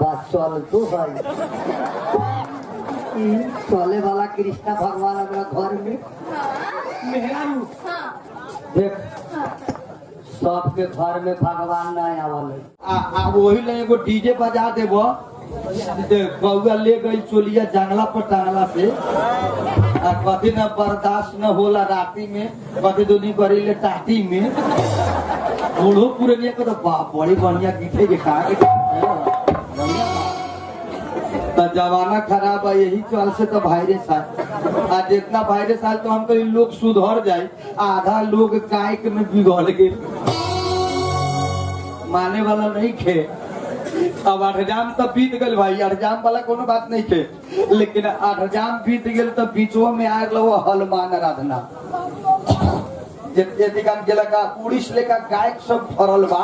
बात चल तू भाई चले वाला कृष्णा भगवान अपना घर में मेहरारू देख सबके घर में भगवान ना आवल वही ले एगो डीजे बजा देबो कौआ ले गई चोलिया जंगला पर टांगला से आ कभी न बर्दाश्त न होला राती में कभी दूनी करी ले टाटी में बूढ़ो पूरे नहीं को तो बड़ी बढ़िया गीते के खा के तो जमाना खराब है यही चल से तो वायरस है आज जितना वायरस आए तो हम तो लोग सुधर जाए आधा लोग कायक में बिगड़ गए माने वाला नहीं खे अब अठजाम तो बीत गल भाई अठजाम वाला कोनो बात नहीं थे लेकिन अठजाम बीत गल तो बीचो में आ गलो हनुमान आराधना जति काम के लगा उड़ीस लेका गायक सब फरल बा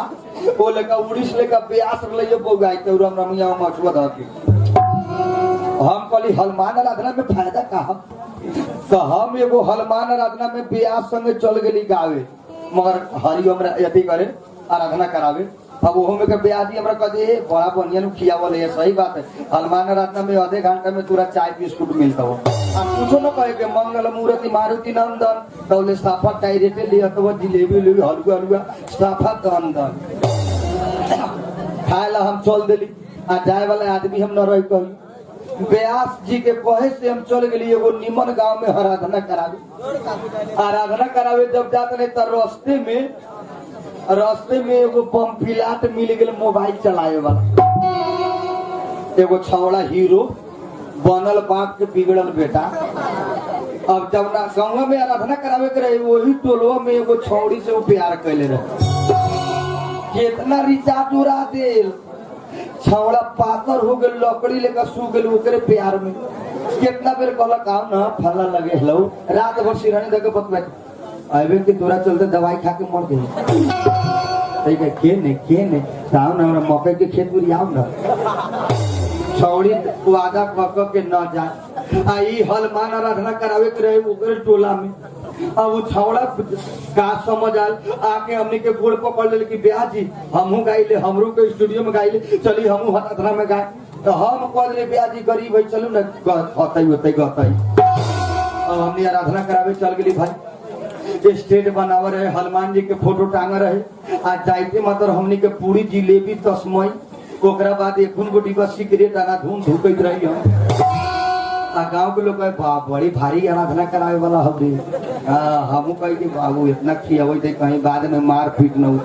ओ लेका उड़ीस लेका ब्यास रले बो गाय के राम रमिया मछवा द के हम कहली हनुमान आराधना में फायदा का तो हम एगो हनुमान आराधना में ब्यास संगे चल गेली गावे मगर हरि हमरा यति करे आराधना करावे अब वो में के ब्याजी हमरा कहे बड़ा बढ़िया नु खियावल है सही बात है हनुमान आराधना में आधे घंटा में पूरा चाय बिस्कुट मिलता हो आ कुछो न कहे के मंगल मूर्ति मारुति नंदन तौले साफा डायरेक्ट लिया तो जिलेबी ले हलवा हलवा साफा नंदन खाए ला हम चल देली आ जाए वाला आदमी हम न रही कही व्यास जी के कहे से हम चल गेली एगो निमन गांव में आराधना करावे जब जाते नहीं तो रास्ते में एगो पंफिलाट मिल गए मोबाइल चलाए वाला एगो छौड़ा हीरो बनल बाप के बिगड़ल बेटा अब जब ना गाँव में आराधना करावे के रहे वही टोलवा में एगो छौड़ी से वो प्यार कैले रहे कितना रिचार्ज उड़ा दिल छौड़ा पातर हो गए लकड़ी लेकर सू गए ओकरे प्यार में कितना बेर कहलक आओ ना फला लगे हेलो रात भर सिरहानी देके बतवा अबे के तोरा चलते दवाई खा के मर गई ठीक है के ने आओ ना हमरा मकई के खेत में आओ ना छौड़ी वादा कक के न जाए आई हनुमान आराधना करावे के रहे ओकरे टोला में अब वो छौड़ा का समझ आल आके हमने के गोड़ पकड़ ले कि ब्याह जी हमहू गाइले हमरो के स्टूडियो में गाइले चली हमहू आराधना में गाए तो हम कह ले ब्याह जी गरीब है चलू ना होतई अब हमने आराधना करावे चल गेली भाई स्टेज बनावे रहे हनुमान जी के फोटो टांग रहे आज जाइते मतलब हमने के पूरी जिलेबी तस्मई ओकरा बाद एखुन गोटी का सिगरेट आना धूम धुकैत रही हम गाँव के लोग बड़ी भारी आराधना करावे वाला हमरे हमू कही कि बाबू इतना खियावे थे कहीं बाद में मार पीट न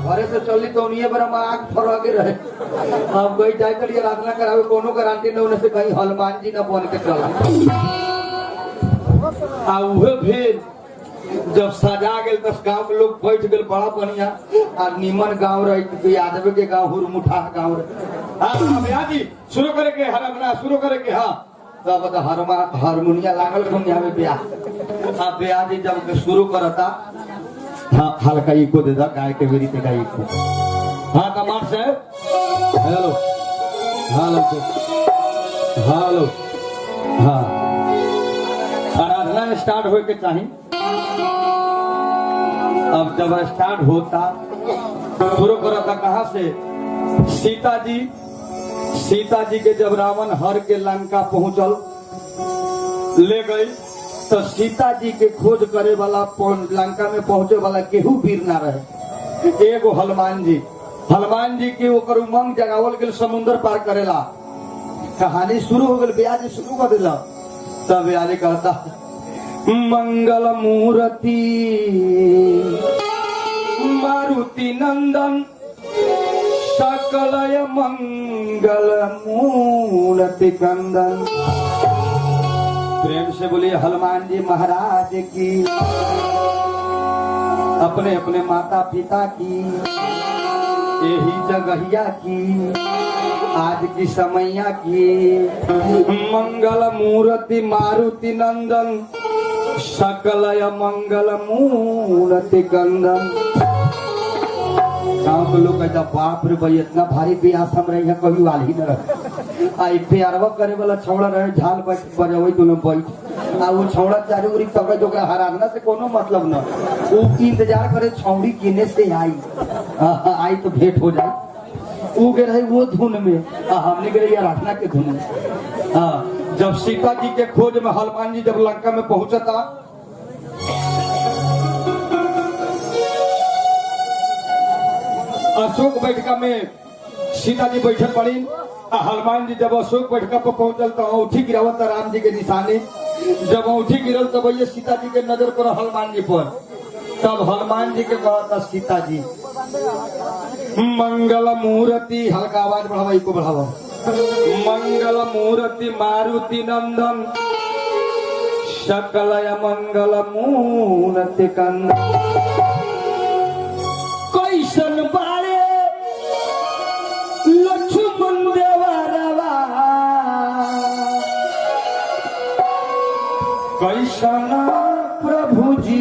घरे से चली तो उन्हीं पर हम आग फरगे रहे हम कहीं जाए कर आराधना करावे कोनो गारंटी न होने से कहीं हनुमान जी न बन के चला उहे फिर जब सजा गए तो गाँव के लोग बैठ गए बड़ा बढ़िया और निमन गाँव रहे यादव के गाँव हुरमुठा गाँव रहे शुरू करे के हरमना शुरू करे के हाँ तब हारमोनिया लागल दुनिया में ब्याह ब्याह जी जब शुरू करता हाँ हल्का इको दे दा गाय के बेरी का इको हाँ कमांड से हेलो हेलो हाँ आराधना स्टार्ट हो के चाहिए अब जब स्टार्ट होता शुरू करता कहाँ से सीता जी के जब रावण हर के लंका पहुंचल ले गई तो सीता जी के खोज करे वाला लंका में पहुंचे वाला केहू वीर ना रहे एगो हनुमान जी के ओकर उमंग जगावल गेल समुद्र पार करेला कहानी शुरू हो गई ब्याह जी शुरू कर दिला तब ब्याह जी कहता मंगल मूर्ति मारुति नंदन सकलय मंगल मूर्ति कंदन प्रेम से बोलिए हनुमान जी महाराज की अपने अपने माता पिता की यही जगहिया की आज की समैया की मंगल मूर्ति मारुति नंदन सकलय मंगल मूर्ति कंदन गाँव के लोग कहता बाप रे भाई इतना भारी ब्यास हम रहे कभी वाली न रहे आई प्यारवा करे वाला छौड़ा रहे झाल बजावे दोनों बैठ वो छौड़ा चारू उरी तब जो आराधना से कोनो मतलब न वो इंतजार करे छौड़ी किने से आई तो भेंट हो जाए वो के रहे वो धुन में हमने के रही आराधना के धुन में। हाँ, जब सीता जी के खोज में हनुमान जी जब लंका में पहुंचा था, अशोक बैठका में सीता जी बैठल पड़ी। हनुमान जी जब अशोक बैठका पर पहुंचल तो औठी गिरावत राम जी के निशाने। जब औठी गिरल तब ये सीता जी के नजर पर हनुमान जी पर, तब हनुमान जी के कहता सीता जी मंगल मूर्ति, हल्का आवाज बढ़ावा, इसको बढ़ावा। मंगल मूर्ति मारुति नंदन सकल मंगल मूर्ति कंदन, कैसन बारे लक्ष्मण देवरवा, कैसन प्रभु जी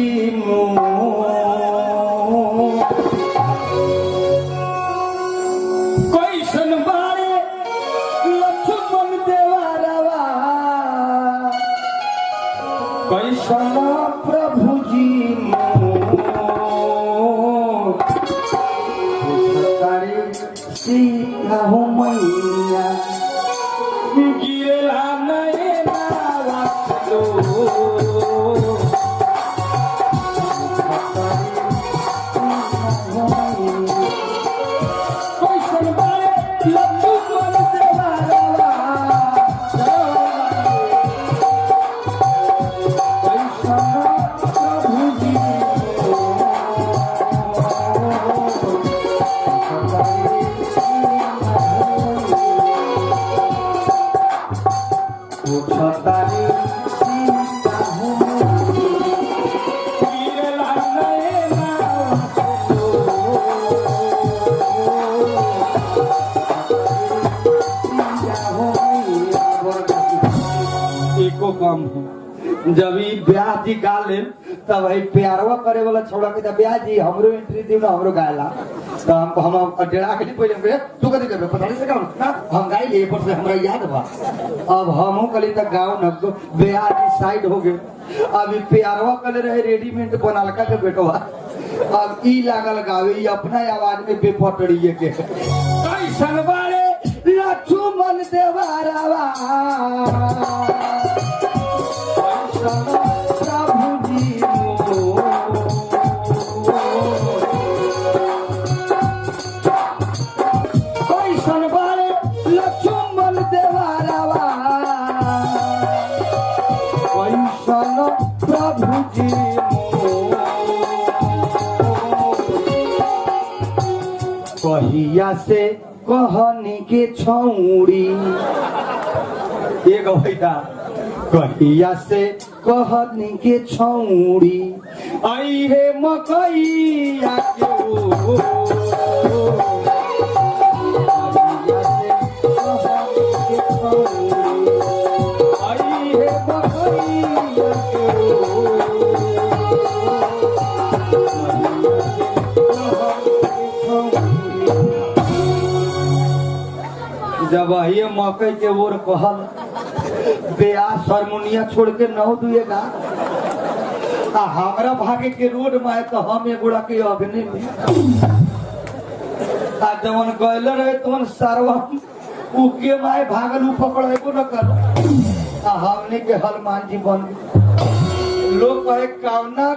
कैसन बारे लक्ष्मण देवरवा, कैसन प्रभु जी सीता हो मैया गिरला नैना कैसन बारे लक्ष्मण देवरवा, कैसन प्रभु जी एको कम है। जब ई ब्याह जी गा ले तब वही प्यारवा करे वाला छोड़ा के ब्याह जी हमरो एंट्री दी ना हमरो गायला तो हम डेरा के पहले तू कथी करबे पता नहीं से ना हम गाई ले पर से हमरा याद बा। अब हमहू कली तक गाँव न ब्याह जी साइड हो गए। अब ई प्यारवा करे रहे रेडीमेड बनालका के बेटवा, अब ई लागल गावे ई अपना आवाज में बेपटड़िए के कैसन बारे लक्ष्मण देवरवा, प्रभु जी कैसन बारे लक्ष्मण देवरवा, कैसन प्रभु जी कहिया से कहनी के छौड़ी एक भैया कहिया से कहनी के छौड़ी आई हे मकैया के ओ आई हे मकैया जब ये मकई के ओर कहल ब्याह हारमोनिया छोड़ के नौ दुएगा हमरा भागे के रोड में तो हम एगोड़ा के अग्नि में जवन गल रहे तवन सरवा उके माए भागल उ पकड़ेको न कर हमने के हनुमान जी बन लोग कहे कावना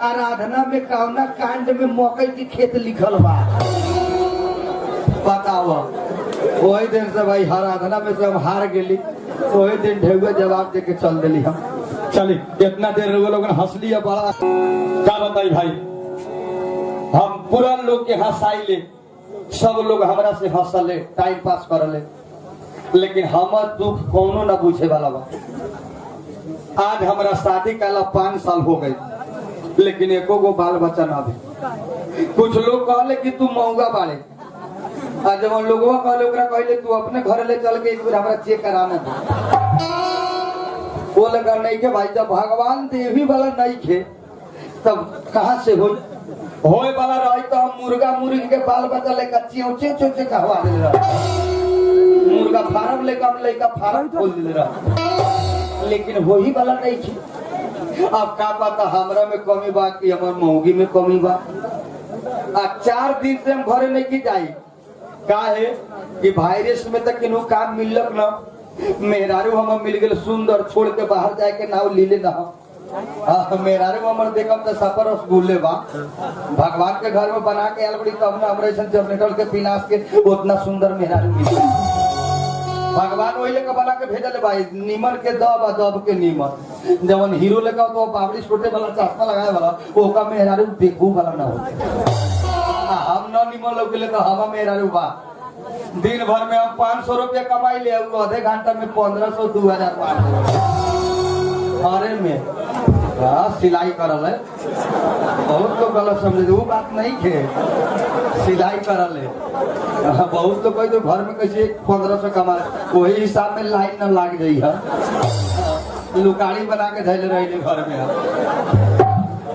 आराधना में कावना कांड में मकई की खेत लिखल बा बताओ। वही दिन से भाई आराधना में से हम हार गेली, वही दिन ढेउआ जवाब दे के चल दिली। हम चली इतना देर लोग हंसली बड़ा क्या बताई भाई, हम पूरा लोग के हंसाइले, सब लोग हमरा से हंसले टाइम पास करले, लेकिन हमर दुख कोनो न पूछे वाला बा। आज हमरा शादी काला 5 साल हो गए, लेकिन एको गो बाल बच्चा ना भी। कुछ लोग कहले कि तू महंगा बाड़े, आज जब लोगवा कहले ओकरा कहले तू अपने घर ले चल के एक बार हमरा चेक कराना दे। वो लगा नहीं के भाई, जब भगवान देवी वाला नहीं खे तब कहाँ से होए वाला रही तो हम मुर्गा मुर्गी के बाल बच्चा लेकर चौचे चौचे कहवा दे रहा, मुर्गा फार्म लेकर हम लेकर फार्म खोल दे रहा, लेकिन वही वाला नहीं खे। अब का पता हमरा में कमी बा कि हमार महंगी में कमी बा। 4 दिन से हम घरे नहीं की जाई, का है कि वायरस में तक किन्हू काम मिलक न मेहरारू हम मिल गए सुंदर छोड़ के बाहर जाए के नाव लीले न मेहरारू हमर देखम तो सफर रसगुल्ले बा भगवान के घर में बना के आल बड़ी तब न हमरे जनरेटर के पिनास के उतना सुंदर मेहरारू मिले भगवान वही लेकर बना के भेजल भाई नीमन के दब के नीमन जवन हीरो लेकर तो बाबरी छोटे वाला चश्मा लगाए वाला वो का मेहरारू देखू वाला ना होते हम न नीमन लोग ले तो हम मेहरारू बा दिन भर में हम 500 रुपया कमाई ले आधे घंटा में 1500 2000 अरे में सिलाई करल है बहुत लोग गलत समझे वो बात नहीं थे सिलाई करल है बहुत लोग तो घर में कैसे 1500 कमा वही हिसाब में लाइन न लाग जाई है लुकारी बना के धैले रहे घर में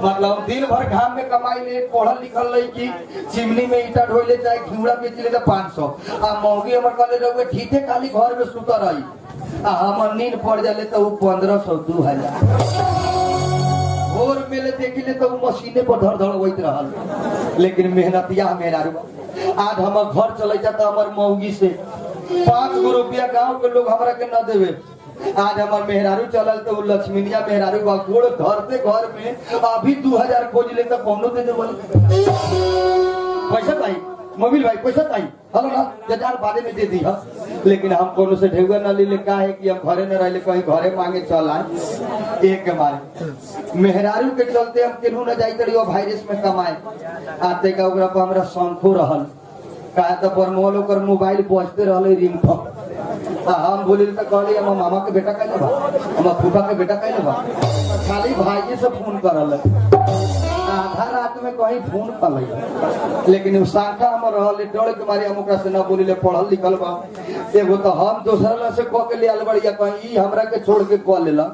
मतलब दिन भर घाम में कमाई ले पढ़ल लिखल रही की चिमनी में ईटा ढोले चाहे घिउड़ा बेच ले 500 आ मौगी हमर कहले रहुए ठीठे खाली घर में सुत रही आ हमर नींद पड़ जाले तो 1500 2000 भोर मेले देखिले तो मशीने पर धड़ धड़ होइत रहल लेकिन मेहनतिया मेहरारू आज हमर घर चले जाता हमर मौगी से 5 रुपया गांव के लोग हमरा के न देवे आज हमार मेहरारू चलल तो लक्ष्मीनिया मेहरारू गोड़ धरते घर में अभी 2000 खोज ले तो कौनो दे देवल पैसा भाई मोबिल भाई पैसा भाई हलो ना हजार बारे में दे दी है लेकिन हम कोनो से ढेउआ न ले का है कि हम घरे न रहले कहीं घरे मांगे चल आए एक के मारे मेहरारू के चलते हम केनहू न जाई करियो वायरस में कमाए आते का ओकरा पर हमरा शंखो रहल कहा तो परमोल ओकर मोबाइल पहुंचते रहले रिंग पर हम बोली तो कहली हम मामा के बेटा कहले बा हम फूफा के बेटा कहले बा खाली भाई से फोन करल आधा रात में कहीं फोन कर लेकिन शाखा हम रहल डर के मारे हम ओकरा से न बोली ले पढ़ल लिखल बा एगो तो हम दोसर से कह के ले आल बढ़िया कहीं ई हमरा के छोड़ के कह लेला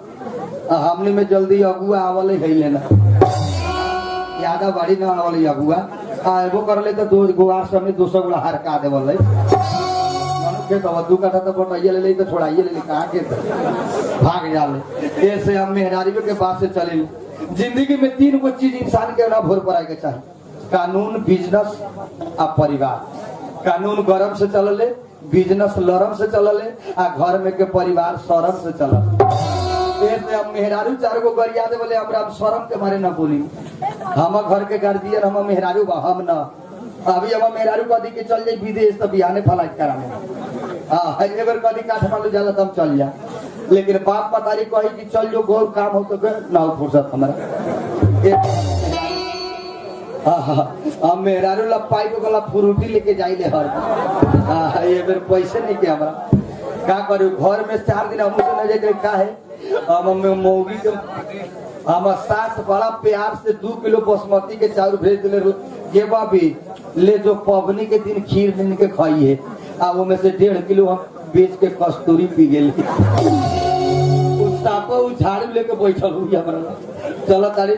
हमने में जल्दी अगुआ आवले है लेना ज्यादा बड़ी ना आवले अगुआ एगो कर ले तो दो गुआर समय 200 गुड़ा हरका देवल के तो 2 कट्ठा तो बटाइए ले तो छोड़ाइए ले कहां के भाग जाले ऐसे हम मेहरारी के पास से चले जिंदगी में 3 गो चीज इंसान के ना भोर पड़ाए के चाहिए कानून बिजनेस आ परिवार कानून गरम से चलले बिजनेस लरम से चलले आ घर में के परिवार शरम से चलल ऐसे हम मेहरारू 4 गो गरिया दे बोले हमरा शरम के मारे ना बोली हम घर के गार्जियन हम मेहरारू बा हम ना अभी हम मेहरारू कदी के चल जाई विदेश तो बिहाने फ्लाइट कराने हां अगर कदी काठमांडू जाला तब चल जा लेकिन बाप पतारी कही कि चल जो गौर काम हो तो ना फुर्सत हमारा हम मेहरारू ला पाइप वाला फ्रूटी लेके जाइले हर ये बेर पैसे नहीं के हमरा का करू घर में 4 दिन हम से न जाए का है हम मौगी के हम सास बड़ा प्यार से 2 किलो बासमती के चाउर भेज दिले ये बाबी ले जो पवनी के दिन खीर दिन के खाई है अब वो में से 1.5 किलो हम बेच के कस्तूरी पी गेल झाड़ू लेके बैठल हुई हमारा चलो तारी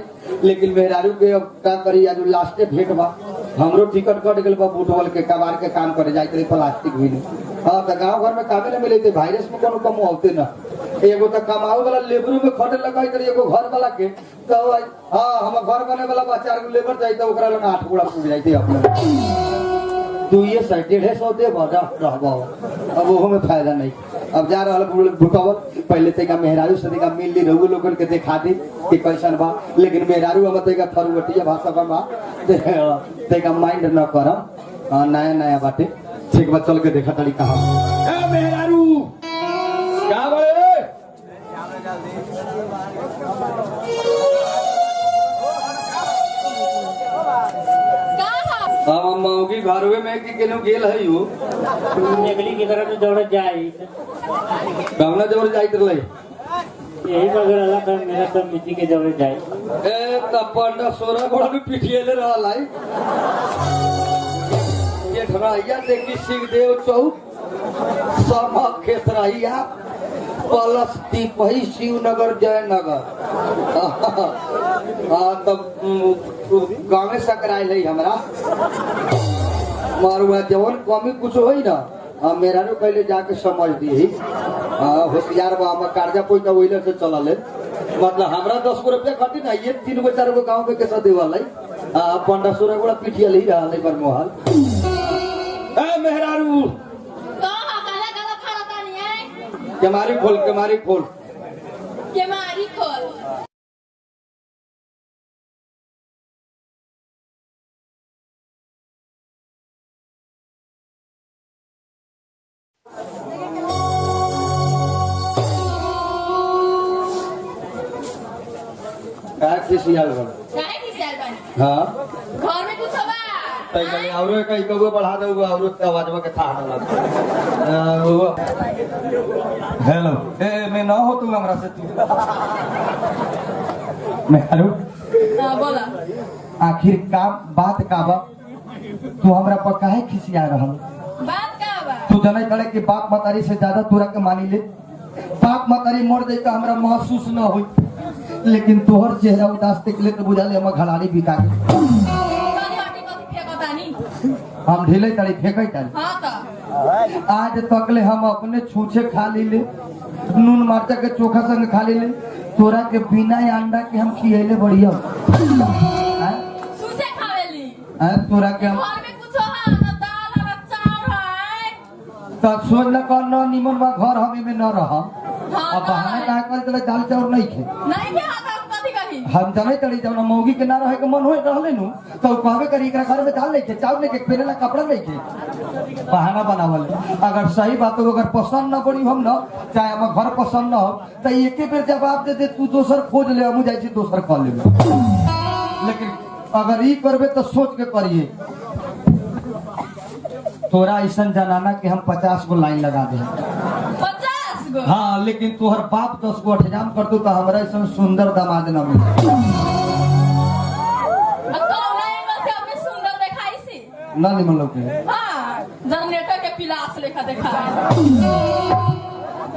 लेकिन मेहरारू के अब का करी आज लास्टे भेंट बा हमरो टिकट कट गेल बा फुटबॉल के कबाड़ के काम करे जाइत रही प्लास्टिक भी हां तो गांव घर में कामे न मिले थे वायरस में कोनो कम होते ना एगो तो कमाओ वाला लेबरू में खटे लगाई करी एगो घर वाला के तो हां हम घर बने वाला बा 4 गो लेबर चाहिए तो ओकरा लग 8 गुड़ा पूछ जाइते अपने तू ये 150 दे बड़ा रहबो अब वो में फायदा नहीं अब जा रहा भुटवल पहले तेका मेहरारू से तेका मिल ली रहू लोगन के दिखा दे कि कैसन बा लेकिन मेहरारू अब तेका फरुवटिया भाषा बा तेका माइंड न करम नया नया बाटे ठीक बा चल के देखा ताली कहां ए मेहरारू का बड़े हम मौगी घरवे में कि केनो गेल है यो नेगली की तरफ दौड़ जाई कवना जोर जाइत रहे यही बगर अल्लाह का मेरा सब मिट्टी के दौड़ जाई ए तपंडा 16 गोड़ा में पिटिएले रहल है ये ठराइया देखी सिंह देव चौक समा खेतराइया प्लस तिपही शिवनगर जयनगर तब गाँव सकराइल है हमरा मारुआ जवन कमी कुछ होई ना मेरा नु पहले जाके समझ दी होशियार बा हम कर्जा पैसा वहीले से चलल है मतलब हमरा 10 रुपया खटी ना ये 3 गो 4 गो गांव के कैसा देवल है 1500 गोड़ा पिटियल ही रहल है पर मोहल ए मेहरारू तो काला काला फाड़ता नहीं है केमारी खोल केमारी खोल के मारी खोल का खिसियाल बन काहे की सेल बनी हां घर में कुछ बा तई कले औरो कई कगो बढ़ा देगो औरो आवाजवा के था ना हेलो ए मैं ना हो तू हमरा से तू मेहरारू हां बोला आखिर का बात का बा तू हमरा पर काहे खिसिया रहल बात का बा तू जाने करे कि बाप मतारी से ज्यादा तोरा के मानी ले बाप मतारी मर जाए तो हमरा महसूस न होई लेकिन तोहर चेहरा उदास देख ले तो बुझा ले हम घड़ारी बिका के काली हटी को फेंकता नहीं हम ढीले तारी फेंकै तारी हां तो आज तकले हम अपने छूछे खा ली ले नून मरचा के चोखा संग खा ली ले तोरा के बिना अंडा के हम खियले बढ़िया सुसे खावेली तोरा के हम घर में कुछ है ना दाल है चावल है तो सोच न कर न निमन बा घर हमें में न रह हां अब बहाना काहे कर तले दाल चावल नहीं खे नहीं के हाथ कथि कही हम जाने तड़ी जब मौगी के ना रहे के मन होए रहले नु तो कहबे करी एकरा घर में दाल नहीं खे चावल नहीं खे पहले कपड़ा नहीं खे बहाना बनावल अगर सही बात हो अगर पसंद न पड़ी हम न चाहे हम घर पसंद न हो तो एके बेर जवाब दे दे तू दोसर खोज ले हम जाई छी दोसर क लेबे लेकिन अगर ई करबे तो सोच के करिए तोरा ऐसा जनाना के हम 50 गो लाइन लगा दे 50 गो हाँ लेकिन तोहर बाप 10 गो अठजाम कर दू तो हमरा ऐसा सुंदर दामाद न मिले कौन एंगल से अपने सुंदर दिखाई सी ना निमन लोग हां जनरेटर के पिलास लेखा देखा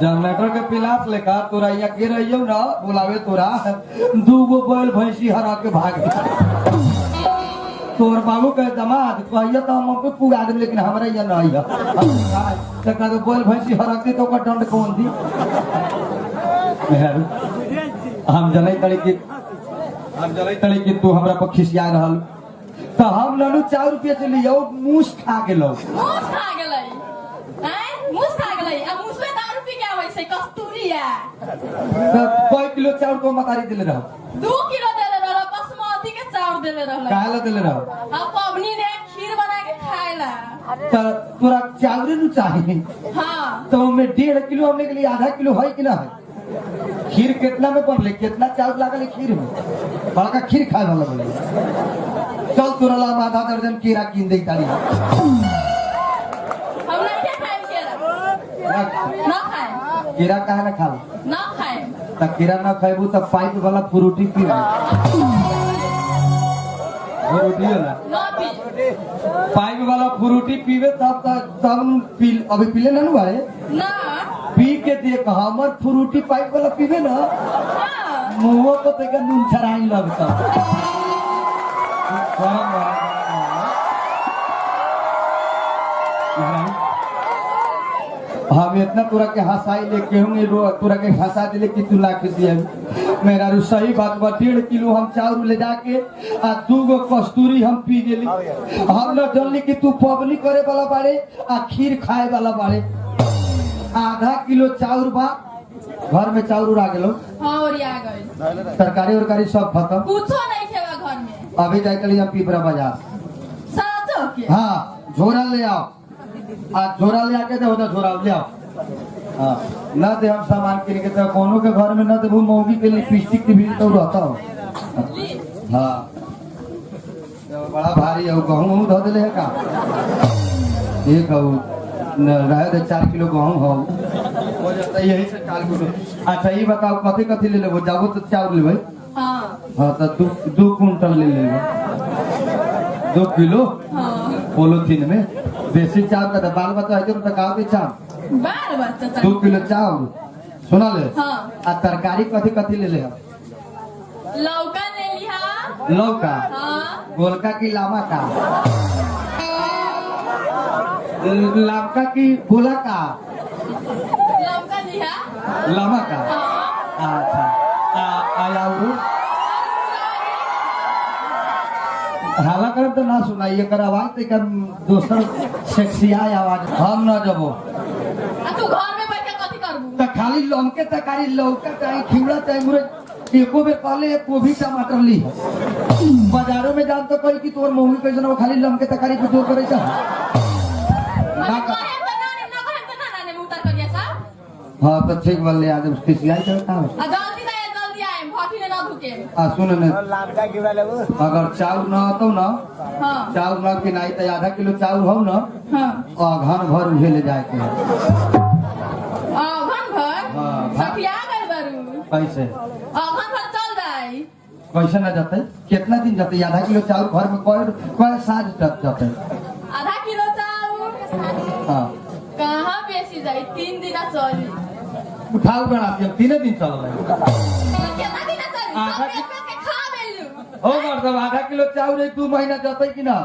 जनरेटर के पिलास लेकर तोरा यहाँ के रहियो ना बुलावे तोरा 2 गो बैल भैंसी हरा के भाग तोर बाबू के दामाद कहिए तो हम पे पुगा दे लेकिन हमरा यहाँ नहीं है तका तो बैल भैंसी हरकते तो का दंड कौन दी हम जले तड़ी कि तू हमरा पर खिसिया रहल तो हम ललू 4 रुपया से लियो मूस खा गेलो मूस खा गेलै हैं मूस खा गेलै आ मूस में दारू पी के आबै छै कस्तूरी है तो कोई किलो चाउर को मतारी दिले रहो 2 किलो देले रहल बासमती के चाउर देले रहल काहे दिले रहो आ पबनी ने खीर बना के खाएला तो तोरा चावल नु चाहिए हां तो में 1.5 किलो हमने के लिए आधा किलो है कि ना है खीर कितना में पड़ले कितना चावल लागल खीर में बड़का खीर खाए वाला बोले चल तोरा ला आधा दर्जन कीड़ा कीन दे तारी हम नहीं खाए केरा ना खाए कीड़ा काहे ना खा ना खाए त कीड़ा ना खाइबू त पाइप वाला फ्रूटी पी फ्रूटी वाला ना पी पाइप वाला फ्रूटी पीवे तब पी अभी पीले ना बारे ना पी के देख हमर फ्रूटी पाइप वाला पीवे ना हां मुंह को तक नून छराई लगता हम इतना तोरा के हंसाई ले केहूँ तोरा के हंसा दिले कि तू लाख दिया मेरा रू सही बात बा 1.5 किलो हम चाउर ले जाके आ 2 गो कस्तूरी हम पी गेली हम न जानली कि तू पबनी करे वाला बारे आ खीर खाए वाला बारे आधा किलो चाउर बा घर में चाउर आ गेलो हां और आ गए तरकारी उरकारी सब खत्म कुछो नहीं खेवा घर में अभी जाके हम पीपरा बाजार साचो के हाँ झोरा ले आओ आज झोरा ले आके दे होता झोरा ले आओ हाँ न दे हम सामान किन के तो कोनो के घर में न दे वो मौगी के लिए लिपस्टिक की भी तो रहता हो हाँ तो बड़ा भारी है गहूँ धो दिले है का ये कहूँ रहे दे 4 किलो गहूँ हो जाता यही से 4 किलो अच्छा ये बताओ कथी कथी ले लेबो जाबो तो चाउर लेबै हां हाँ तो 2 कुंटल ले लेबो 2 किलो हां पोलोथीन में बेसी चावल का बाल बच्चा है तो का चावल बाल बच्चा 2 किलो चावल सुना ले हां आ तरकारी कथी कथी ले ले लौका ले लिया लौका हां गोलका की लामा का लामका की गोला का लौका लिया लामा का हां अच्छा आया हाला करब तो ना सुनाई एकर आवाज तो एकर दोसर सेक्सिया आवाज हम ना जबो आ तू घर में बैठ के कथी करबू त खाली लमके तरकारी लौका चाहे खिमड़ा चाहे मुरे एको बेर कहले एक गोभी टमाटर ली बाजारों में जान तो कही कि तोर मम्मी कैसे ना खाली लमके तरकारी पे जोर करे छ ना कहे त ना ने उतार कर दिया साहब हां तो ठीक बोल आज उसकी सियाई करता है आ जल्दी आए भट्टी ने ना धुके आ सुन ने अगर चाउर ना तो ना हां चाउर ना कि नहीं तो आधा किलो चाउर हो ना हां घन भर उठे ले जाए के घन भर हाँ, सखिया गए बरू कैसे घन भर चल जाए कैसे ना जाते कितना दिन जाते आधा किलो चाउर घर में कोई साँझ तक जाते आधा किलो चाउर हाँ कहाँ बेची जाए 3 दिन चली उठाओ बना दिया 3 दिन चल रहे कितना दिन चली आधा सब पेट के खा लेलू हो मतलब आधा किलो चाउर 2 महीना जाते कि ना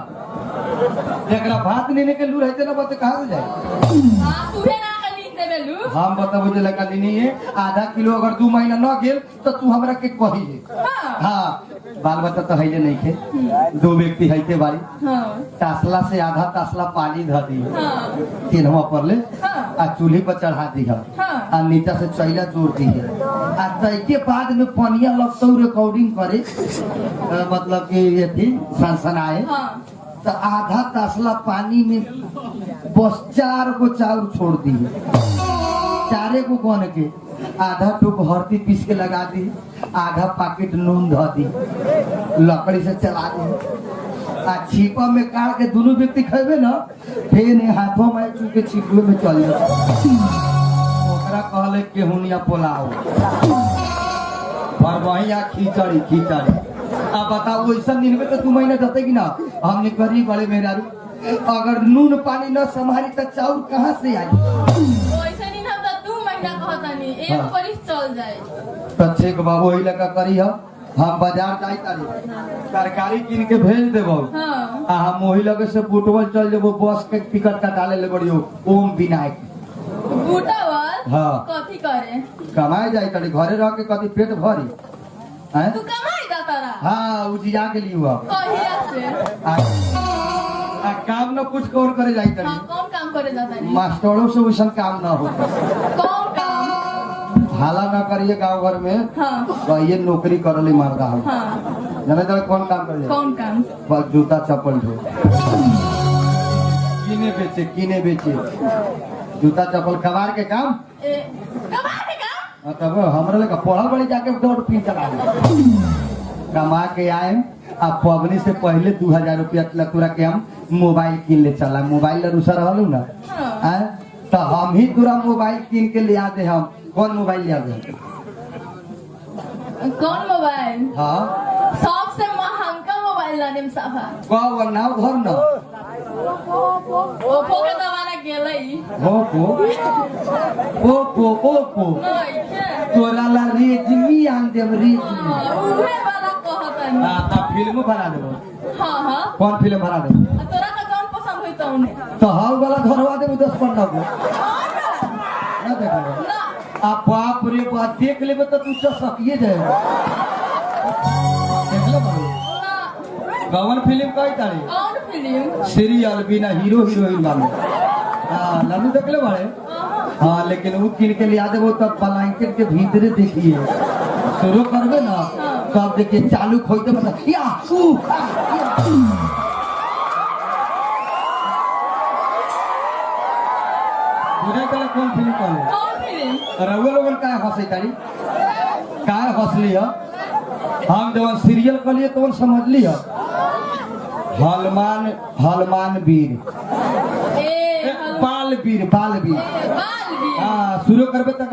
एकरा भात लेने के लू रहते ना बते कहाँ से जाए हां तुहे ना के नींद देलू हम बताबो जे लगा लेनी है आधा किलो अगर 2 महीना न गेल तो तू हमरा के कही है हां हाँ बाल बच्चा तो हैले नहीं थे 2 व्यक्ति हैते बारी हां तासला से आधा तासला पानी ध दी हां तीनवा पर ले हां आ चूल्ही पर चढ़ा दी है हां आ नीचा से चैला जोड़ दी है आ तैके बाद में पनिया लगता रिकॉर्डिंग करे मतलब कि ये थी सनसनाए हां तो आधा तासला पानी में बस 4 गो चाउर छोड़ दी 4 गो गन के आधा टूक हरदी पीस के लगा दी आधा पैकेट नून ध दी लकड़ी से चला दी आ छिपा में काट के दोनों व्यक्ति खेबे ना फिर हाथों में चूके छिपे में चल जाए ओकरा कहले केहुनिया पोलाव और वही खिचड़ी अब बताओ वैसा दिन में तो 2 महीना जाते कि ना हमने गरीब बड़े मेहरारू अगर नून पानी न संभाली तो चाउर कहाँ से आई वैसे नहीं हम तो 2 महीना कहतानी एक हाँ। परिस चल जाए तो ठीक बाबू वही लगा करी है हम बाजार जाई तारी तरकारी किन के भेज देबो हां आ हम वही लगे से बुटवल चल जेबो बस के टिकट कटा ले बड़ियो ओम विनायक बूटावल हाँ। कथी करे कमाए जाई तारी घरे रह के कथी पेट भरी हैं तू कमाई जाता रहा हाँ उजिया के लिए हुआ कहिया से आ काम न कुछ कौन करे जाई तारी हां कौन काम करे जाता नी मास्टरों से वैसा काम ना हो कौन काम हाला ना करिए गाँव घर में हां कहिए नौकरी करली मर्दा हो हां जाने जाने कौन काम करिए कौन काम बस जूता चप्पल धो कीने बेचे जूता चप्पल कबाड़ के काम कमा के काम तब हमरा लगा पढ़ल बड़ी जाके दौड़ पी चला कमा के आए अब पबनी से पहले 2000 रुपया तोरा के हम मोबाइल कीन ले चला मोबाइल रूसा रहलू ना हाँ। तो हम ही तोरा मोबाइल कीन के ले आते हम कौन मोबाइल ले आते कौन मोबाइल हाँ सबसे महंगा मोबाइल लाने में साफा कौ नाव घर न ओप्पो के जमाना गेलई ओप्पो नहीं के तोरा ला रेडमी आन देब रेडमी उहे वाला कहतनी आ फिल्म बना देबो हां हां कौन फिल्म बना देबो तोरा का कौन पसंद होई तो उन्हें तो हाउ वाला धरवा देबो 10-15 गो ना देखो ना आ बाप रे बाप देख लेबे तो तू सकिए जाएगा देख ले बाबू ना कौन फिल्म कई तारी कौन फिल्म सीरियल बिना हीरो हीरोइन वाले हाँ लल्लू देख ले बारे हाँ लेकिन वो किन के लिया देबो तब ब्लैंकेट के भीतरे देखिए शुरू करबे ना तब देखिए चालू खोइते मतलब या बुझे कल कौन फिल्म कहले कौन फिल्म रउआ लोगन काहे हंसे तारी काहे हंसली ह हम जवन सीरियल कहलिए तो समझली ह हलमान वीर बाल वीर बाल भी हाँ शुरू करबे तक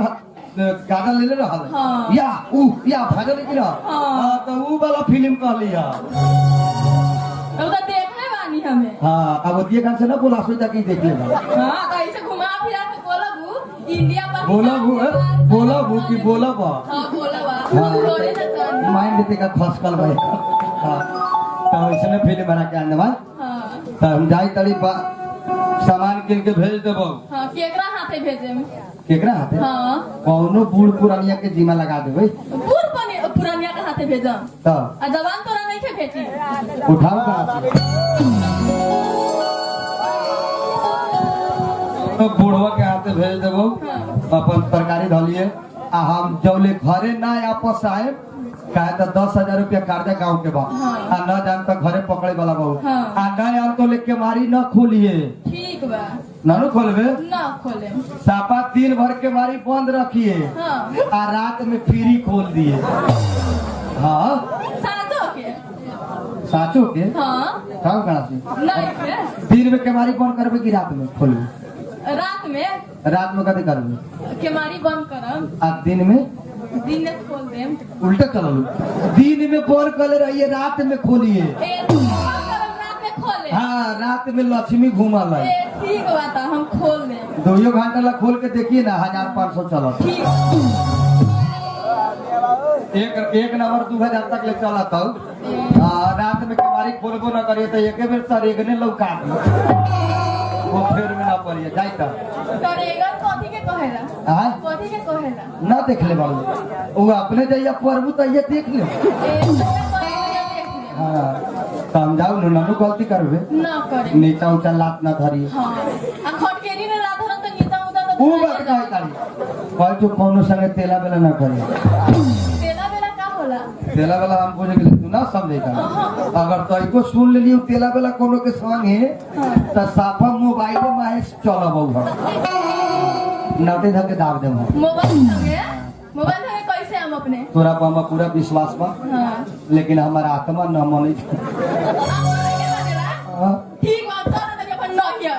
गाना ले रहल हाँ। या भजन की रह हाँ तो ऊ वाला फिल्म कहली ह तो देखने बानी हमें हाँ अब ओतिए गान से ना बोला सोचा कि देख ले हां तो ऐसे घुमा फिरा के बोलबू इंडिया बोला भू कि बोला बा हां बोलबा थोड़े से जान माइंड देते का खसकल भाई हाँ तो इसने फिल्म बना के आने बाद हां तो हम जाई तड़ी सामान किन के भेज देबो हां केकरा हाथे भेजेम केकरा हाथे हां कौनो बूढ़ पुरानिया के जिम्मा लगा देबै पुरानिया के हाथे हाथे भेजा तब आ जवान तोरा नहीं के भेटी उठाओ कहाँ से? तो बुढ़वा के हाथे भेज देबो अपन तरकारी धलिए आ हम जौले घरे ना आपस आए कहे तो 10,000 रुपया कर्जा गाँव के बा आ न जान तो घरे पकड़े वाला बहु आ न आन तो लेके मारी न खोलिए ठीक बा नानू खोलबे ना खोले सापा दिन भर के मारी बंद रखिए आ रात में फ्री खोल दिए। हाँ साजो के साचो के हाँ कहाँ कहाँ से नहीं के दिन में केमारी बंद करबे कि रात में खोलबे? रात में कथी करबे? केमारी बंद करम आ दिन में खोल देम उल्टा चलू दिन में बंद कर रहिए रात में खोलिए। रात में खोले हाँ रात में लक्ष्मी घूमा ला ठीक बात हम खोल देम 2 घंटा ला खोल के देखिए ना 1500 चला ठीक एक नंबर 2000 तक ले चला तब रात में केमारी खोलबो न करिए तो एक बेर सर एक ने लौका वो फेर में ना पड़िए जाई त करेगा कथी के कहेला हां कथी के कहेला ना देख ले बाबू वो अपने जइया प्रभु तो ये देख ले हां समझाओ ननू गलती करबे ना करे नीचा ऊंचा लात ना धरी हां आ खटकेरी ने लात धरम तो नीचा उदा तो वो बात कहे तारी कह जो कोनो संगे तेला बेला ना करे तेला बेला का होला तेला बेला हम बुझ गेल तू ना समझे का अगर तो एको सुन लेलियो तेला बेला कोनो के संगे त साफा मोबाइल में चलबौ हम नटे धके दाब देम मोबाइल संगे कैसे हम अपने तोरा पर हम पूरा विश्वास बा हां लेकिन हमारा आत्मा न माने ठीक बात कर दे अपन न किया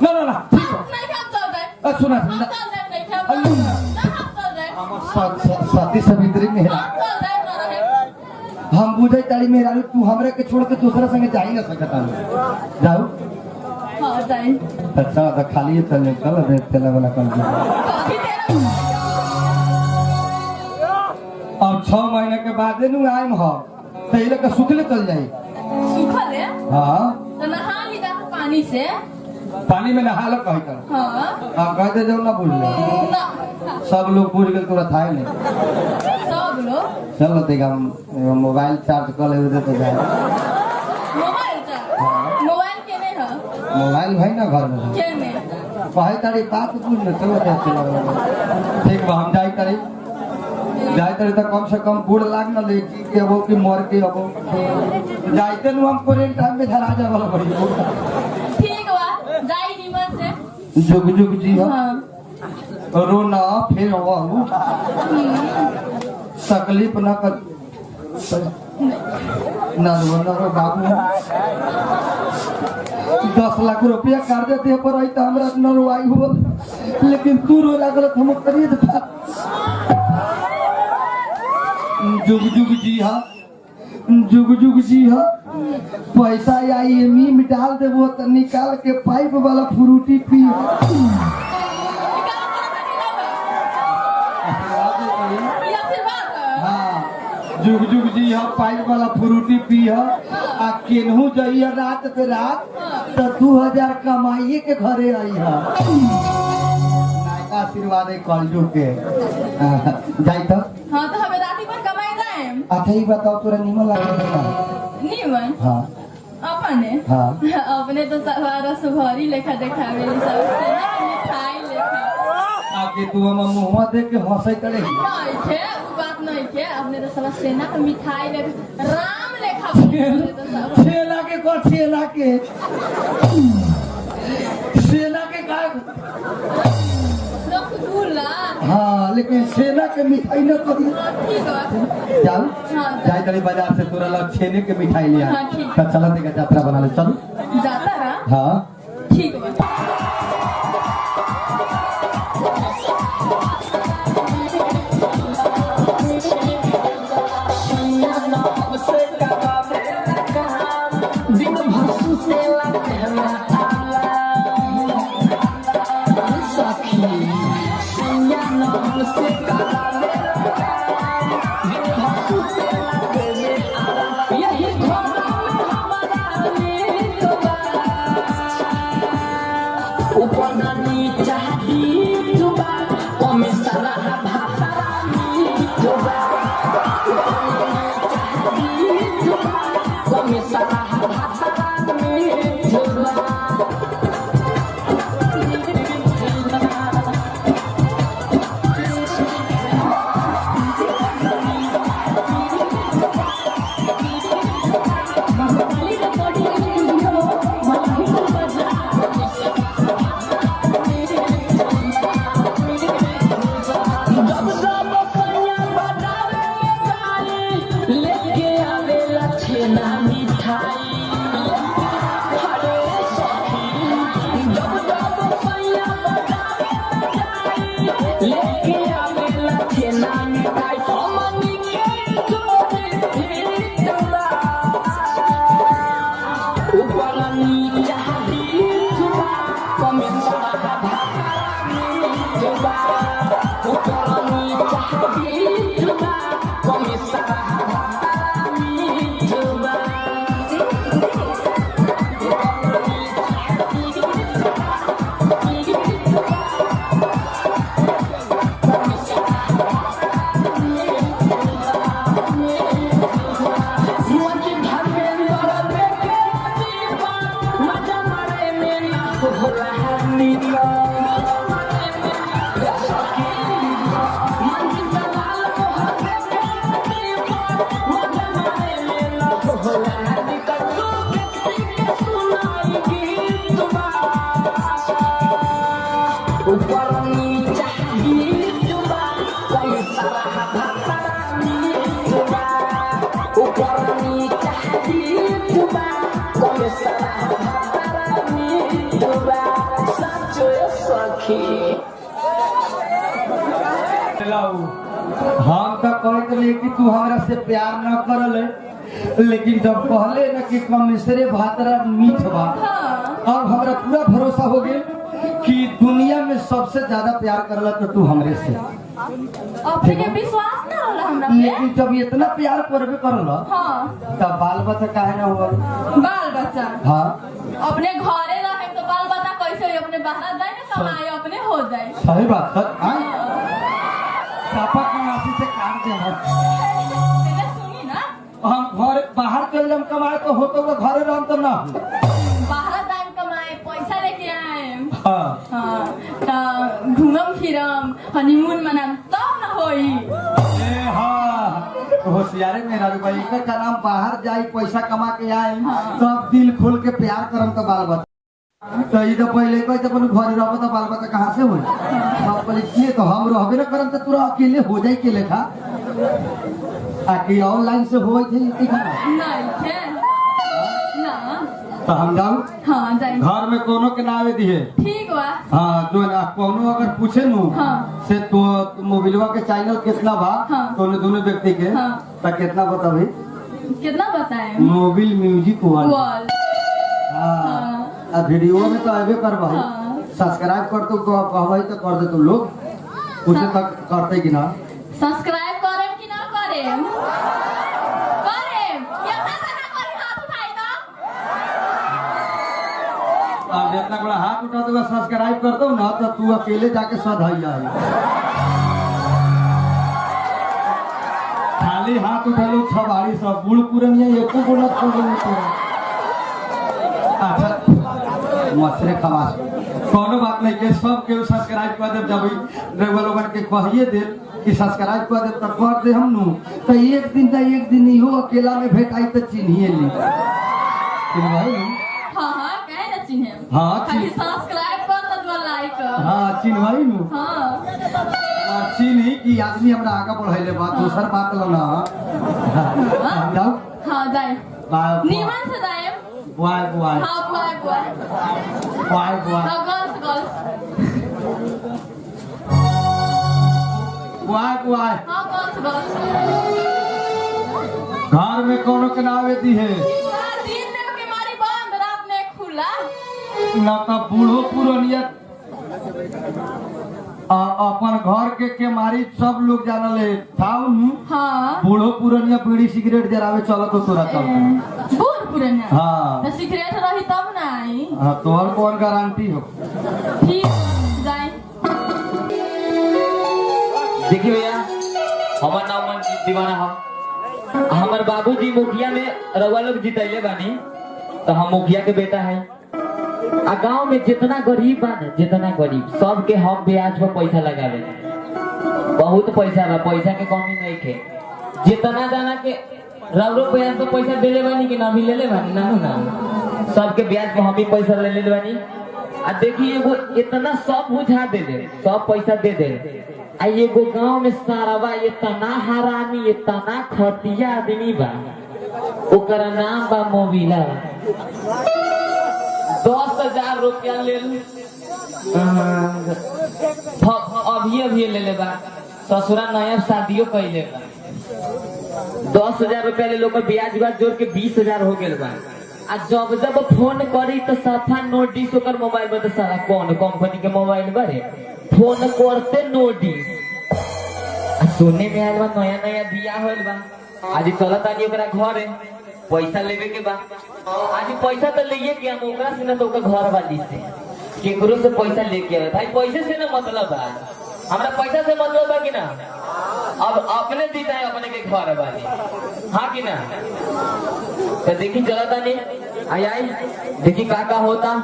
ना ना ना ठीक है नहीं हम चल जाए सुना हम चल जाए नहीं हम चल जाए हम सती सवित्री में हम चल जाए हम बुझे तारी मेरा तू हमरे के छोड़ के दूसरा संगे जा ही ना सकता जाओ हां जाए अच्छा तो खाली चल चल रे तेला वाला कर दे अब 6 महीने के बाद नु आइम हो तो ये के सुखले चल जाई सुखले हां तो नहा ली जा पानी से पानी में नहा लो कहि कर हां अब कहते जाओ ना बुझ ले ना सब लोग बुझ गेल तोरा थाई नहीं सब लोग चल देगा मोबाइल चार्ज कर ले तो जाए मोबाइल के नहीं है मोबाइल भाई ना घर में के में कहे तारी बात बुझ ले चलो ठीक बा हम जाई तारी तो कम से कम गुड़ लाग न ले के वो कि मर के अब जाइते नु हम पूरे टाइम में धरा जा वाला पड़ी ठीक बा जाई निमन से जुग जुग जी हां रोना फिर वहू तकलीफ न कर ना रो बाबू 10 लाख रुपया कर्जा दे पर आई तो हमरा न रोई हो लेकिन तू रो लागल हम करिए था जुग जुग जी हाँ जुग जुग जी हाँ पैसा आई एम डाल देबो तो निकाल के पाइप वाला फ्रूटी पी जुग जुग जी हाँ पाइप वाला फ्रूटी पी आ केनहू जाइए रात पे रात तो 2000 कमाइए के घरे आई है आशीर्वाद है कलजू के जाई तो हां तो हमें राती पर कमाई जाए अच्छा ही बताओ तोरा निमन लागल निमन हां अपने हां अपने तो सवारा सुभरी लेखा देखावे सब मिठाई लेखा आके तू हम मुंहवा देख के हंसै करे नहीं थे बात नहीं थे अपने तो सब सेना का मिठाई ले राम लेखा छेला के को छेला के का रसगुल्ला हाँ लेकिन सेना के मिठाई न करी ठीक है चल जाई तनी बाजार से तोरा ला छेने के मिठाई ले आ हाँ, ठीक। तो चला देगा यात्रा बना ले चल जाता रहा हाँ ठीक है Om हम तो कहते रहे कि तू हमरा से प्यार न करल है, लेकिन जब कहले न कि कमिश्रे भातरा मीठ बा, अब हमरा पूरा भरोसा हो गया कि दुनिया में सबसे ज्यादा प्यार करला तो तू हमरे से। अपने विश्वास ना होला हमरा पे। लेकिन जब इतना प्यार करबे करला, हाँ तब बाल बच्चा काहे ना हुआ? बाल बच्चा हाँ अपने घरे रहे तो बाल बच्चा कैसे हो? अपने बाहर जाए ना कमाए अपने हो जाए। सही बात सच। पापा की मासी से काट दे। पहले सुनी ना, हम घर बाहर चल जाम कमाए तो होतो वो घरे रहम तो ना। बाहर जाए कमाए पैसा लेके आए, हाँ हाँ तो घूमम फिरम हनीमून मनाम तब ना होई। ए हाँ होशियारे मेरा भाई का नाम बाहर जाई पैसा कमा के आए तब दिल खोल के प्यार करम तो बाल बच्चा तो ये तो पहले कोई तो अपन घर रहबो तो बाल बच्चा कहाँ से होई? हम बोले किए तो हम रहबे ना करम तो तोरा अकेले हो जाई के लेखा आके ऑनलाइन से होई थे इतनी खाना नहीं है ना। तो हम जाऊ हाँ जाए घर में कोनो के नावे दिए। ठीक बा। हाँ जो ना कोनो अगर पूछे नु हाँ। से तो मोबाइलवा के चैनल कितना बा हाँ। दोनों दोनों व्यक्ति के हाँ। तो कितना बता भाई? कितना बताए? मोबाइल म्यूजिक वाला। वॉल हाँ अब वीडियो में तो आवे कर भाई हाँ। सब्सक्राइब कर तो कहवाई तो कर दे तुम लोग उसे तक करते कि ना? सब्सक्राइब करेम कि ना करेम? करेम कितना ना करेम? हाथ उठाई तो। अब जितना बड़ा हाथ उठा तो सब्सक्राइब कर दो ना तो तू अकेले जाके सधाई आई खाली हाथ उठा लो छबाड़ी सब बूढ़ पुरनिया एको बोला अच्छा मछरे खवास कोनो बात नहीं के सब के सब्सक्राइब कर दे जब लोगन के कहिए दे कि सब्सक्राइब कर दे तो कर दे हम नु तो एक दिन इहो अकेला में भेटाई तो चिन्हिए ली भाई हाँ हाँ कहे ना चिन्हे। हाँ, खाली चिन्ह। सब्सक्राइब कर दो लाइक। हाँ चिन्हवाई नु हाँ चिन्ही कि आदमी हमरा आगे बढ़ाइले बात दूसर बात लो ना हम जाओ हाँ जाए नीमन से जाए। बुआई बुआई हाँ बुआई बुआई बुआई बुआई हाँ गर्ल्स गर्ल्स बुआई बुआई हाँ गर्ल्स गर्ल्स। घर में कोनो के नावे दी है दिन में के मारी बंद रात में खुला। न तो बूढ़ो पुरनिया अपन घर के मारी सब लोग जानले थाउ हाँ बूढ़ो पुरनिया बीड़ी सिगरेट जरावे चलो तो तोरा चल बूढ़ पुराना हाँ तो सिगरेट रही तब ना आई। हाँ तोहर कौन गारंटी हो? ठीक जाए। देखिए भैया हमार नाम मंजीत दीवाना हम हमार बाबूजी मुखिया में रउआ लोग जितैले बानी तो हम मुखिया के बेटा है आ गांव में जितना गरीब बा ना जितना गरीब सबके हम ब्याज पर पैसा लगावे बहुत पैसा बा पैसा के कमी नहीं के जितना जाना के रउरो ब्याज पर पैसा देले बानी कि ना भी लेले बानी ना ना सबके ब्याज पर हम ही पैसा ले बानी आ देखिए एगो इतना सब बुझा दे सब पैसा दे दे आ एगो गांव में सारा बा इतना हरामी इतना खटिया आदमी बा ओकरा नाम बा मोबिला 10,000 रुपया ले लू अभी ले ले बा ससुरा नया शादियों कैले बा 10,000 रुपया ले लो ब्याज जोड़ के 20,000 हो गए बा आ जब जब फोन करी तो सफा नोटिस ओकर मोबाइल में तो सारा कौन कंपनी के मोबाइल बारे फोन करते नोडी सुनने में आयल बा नया नया दिया होल बा आज चलत आनी ओकरा घर है पैसा लेवे के बा आज पैसा तो लिए के हम ओकरा से ना तो ओकर घर वाली से केकरो से पैसा लेके आवे भाई पैसे से ना मतलब बा हमरा पैसा से मतलब बा कि ना अब अपने दीता है अपने के घर वाली हाँ कि ना तो देखी चलत आनी आई देखी का होता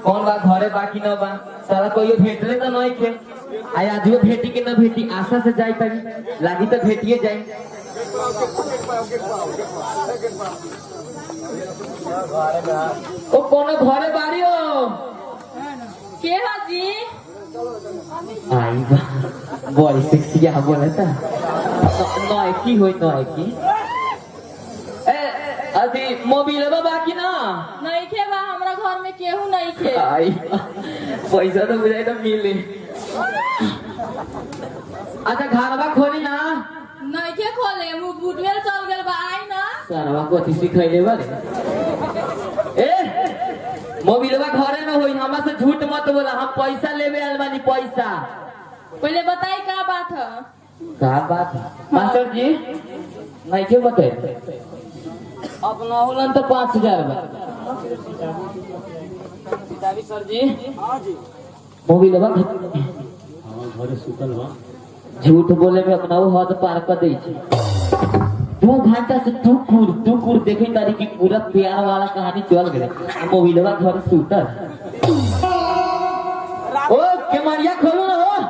कौन बा घरे बाकी न बा सारा कोई भेटले तो नहीं थे आई आज वो भेटी के न भेटी आशा से जाई पाई लागी तो भेटिए जाई ओ कोनो घरे बाड़ी हो के हाजी आई बा बड़ी सेक्सी आ बोलता नय की होई नय की अभी मोबाइल बाकी ना नहीं खे बा हमरा घर में केहू नहीं खे आई पैसा तो बुझाई तो मिले अच्छा घरवा खोली ना नहीं खे खोले मुंह बुटवेल चल गेल बा आई ना सरवा को सिखैले बारे ए मोबाइलवा घरे में होई हमरा से झूठ मत बोला हम पैसा लेवे आइल बानी पैसा पहले बताई का बात है का बात मास्टर जी नहीं के बताए अपना होलन तो 5000 बा सर जी मोबाइलवा घरे सुतल बा झूठ बोले में अपना वो हद पार कर दे छी 2 घंटा से टुकुर देखे तारी की पूरा प्यार वाला कहानी चल गए मोबाइलवा घर सुतल ओ केमरिया खोलो ना हो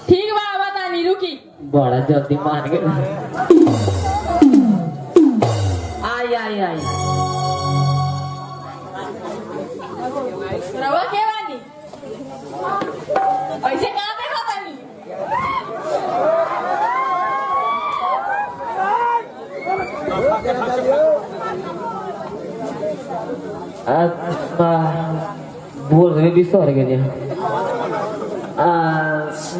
ठीक बा बतानी रुकी बड़ा जल्दी मान गए आई रवा के बानी ऐसे कहां पे बतानी बोल रहे भी सर गए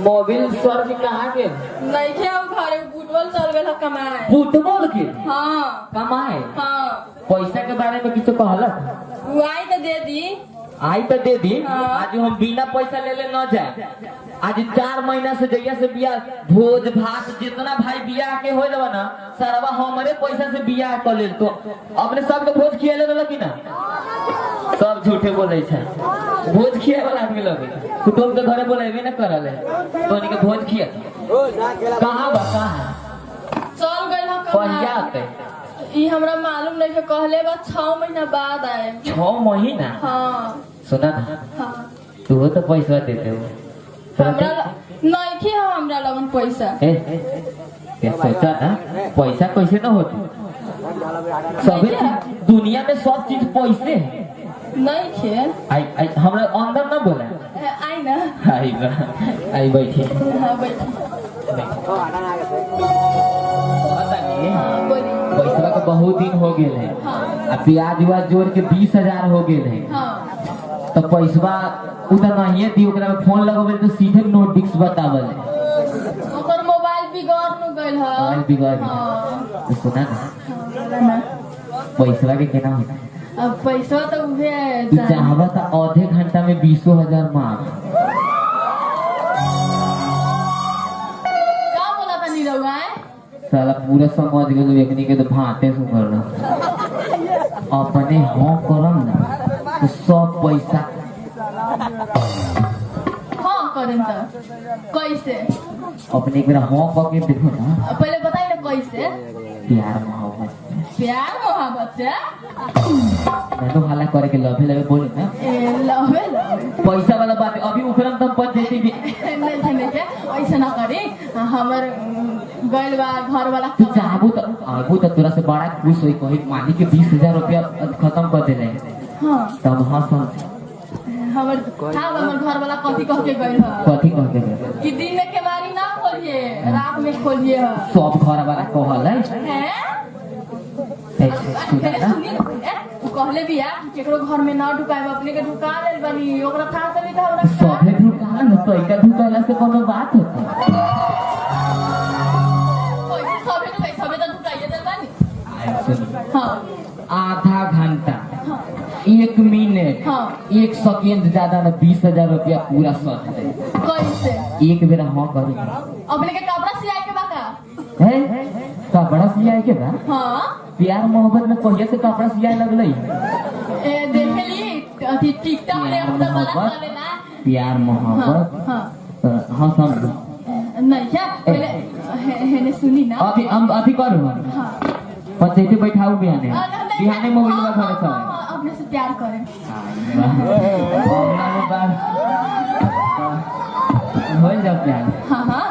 मोबाइल सर के कहाँ के नहीं खे अब घरे फुटबॉल चल गेल कमाए फुटबॉल के हाँ कमाए हाँ पैसा के बारे में किसी कहलक वो आई तो दे दी आई तो दे दी हाँ। आज हम बिना पैसा ले न जाए आज 4 महीना से जैया से बिया भोज भात जितना भाई बिया के हो जावा ना सरवा हमारे पैसा से बिया कर ले तो अपने सबके भोज खियाले रहल कि ना सब झूठे बोले छे भोज खिया वाला आदमी लगे कुटुंब के घरे बोलेबे ना करल है तोनी के भोज खिया कहां बा कहां चल गेल पहिया आते ई हमरा मालूम नहीं के कहले बा 6 महीना बाद आए 6 महीना हाँ सुना ना हाँ तू तो पैसा देते हो हमरा नहीं खे हमरा लगन पैसा क्या सोचा ना पैसा कैसे ना होती सभी चीज दुनिया में सब चीज पैसे है नहीं खे आई हमरा अंदर ना बोला आई ना आई बैठे हाँ बैठी बोली पैसा का बहुत दिन हो गए है हाँ आ प्याज व्याज जोड़ के 20,000 हो गए है हाँ तो पैसा उधर नहीं दी ओकरा में फोन लगोबे तो सीधे नोट डिस्क बतावल ओकर मोबाइल बिगड़ न गइल है मोबाइल बिगड़ गइल। हाँ तो सुना ना पैसा के केना होता अब पैसा तो उहे तू चाहबा तो आधे घंटा में 20,000 मांग का बोला था नीरवा साला पूरा समझ गेलो एकनी के तो भाते सु करना अपने हाँ करम ना तो सब पैसा हाँ करें तो कैसे अपने एक बार हाँ करके देखो ना पहले बताइए ना कैसे प्यार मोहब्बत से प्यार मोहब्बत से मैं तो हाला करे के लवे लवे बोले ना ए लवे लवे पैसा वाला बात है। अभी उखरम तम पद देती भी नहीं के ऐसा ना करी हमर गइल बा घर वाला तू चाहबू तो तोरा से बड़ा खुश होई कही मानी के 20,000 रुपया खत्म कर देले हाँ तब हाँ सुन हमर घर वाला कथी कह के गइल है कथी कह के गए? कि दिन में केवारी ना खोलिए रात में खोलिए है सब घर वाला कहल है हैं? सुना ना सुनी ना, कहले बिया केकरो घर में ना ढुकाए अपने के ढुका लेल बनी ओकरा था से भी हमरा सभे ढुकाला न तो इका ढुकाला से कोनो बात होता कैसे सबे तो ढुकाइए देल बनी सुन हां आधा घंटा हाँ 1 मिनट हाँ 1 सेकंड ज्यादा ना 20,000 रुपया पूरा सट दे। कैसे एक बेरा हाँ करे अपने के कपड़ा सियाए के बाका है कपड़ा सियाए के बा हाँ प्यार मोहब्बत में कहिया से कपड़ा सियाए लगलई देखली अथी टिकटॉक में अपना वाला चले ना प्यार मोहब्बत हाँ हाँ समझ नहीं क्या पहले हैने सुनी ना अभी हम अभी करू हाँ पंचायती बैठाऊ बिहाने बिहाने मोबाइल में घरे चले अपने से प्यार करें हो जाओ प्यार हाँ हाँ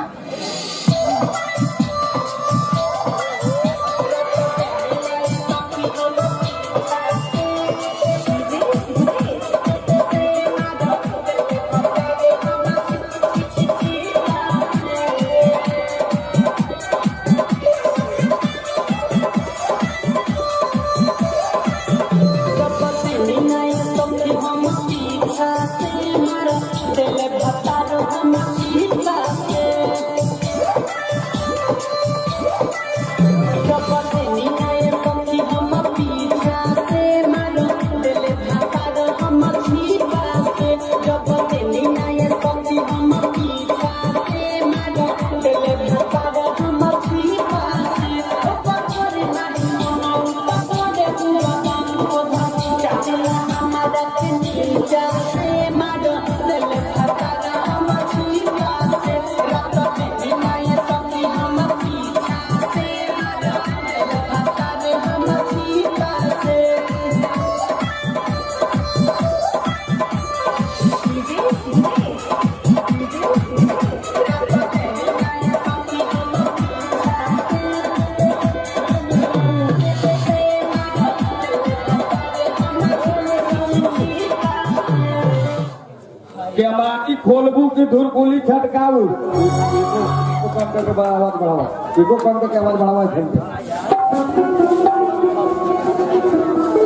केमाटी खोलबू की धुरकुली छटकाऊ इसको कम करके आवाज बढ़ावा इसको कम करके आवाज बढ़ावा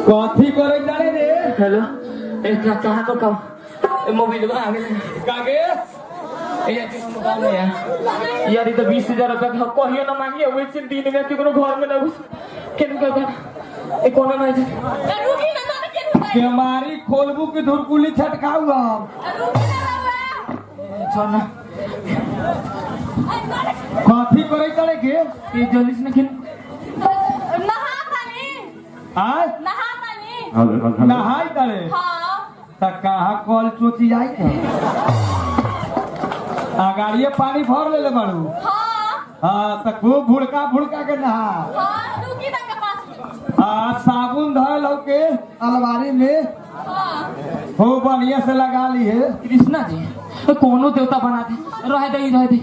कथी करे जाने रे हेलो कहाँ को कब मोबाइल में आ गए कागे यार ये तो 20,000 रुपया कहियो ना मांगिए वैसे दिन में केकरो घर में ना घुस केनु का कोनो नहीं रुकी ना ना के केमारी खोलबू की धुरकुली छटकाऊ हम रुकी ना बाबा छोड़ ना कथी करे चले के ये जल्दी से निकल नहा तानी हां नहा तानी नहाई तले हाँ त कहां कॉल चोची आई गाड़िए पानी भर ले बाड़ू हाँ हाँ तो खूब भुड़का भुड़का के नहा हाँ रुकी ना के पास साबुन धरल हो के अलमारी में हाँ हो बढ़िया से लगा ली है कृष्णा जी कोनो देवता बना दे रह दे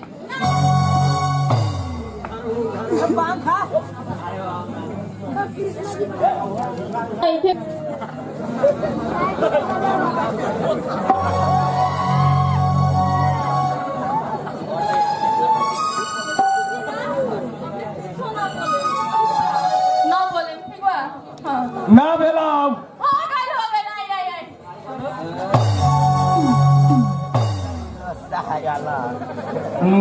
ना बोले ठीक बा हाँ ना भेला हाँ गइल हो गइल आई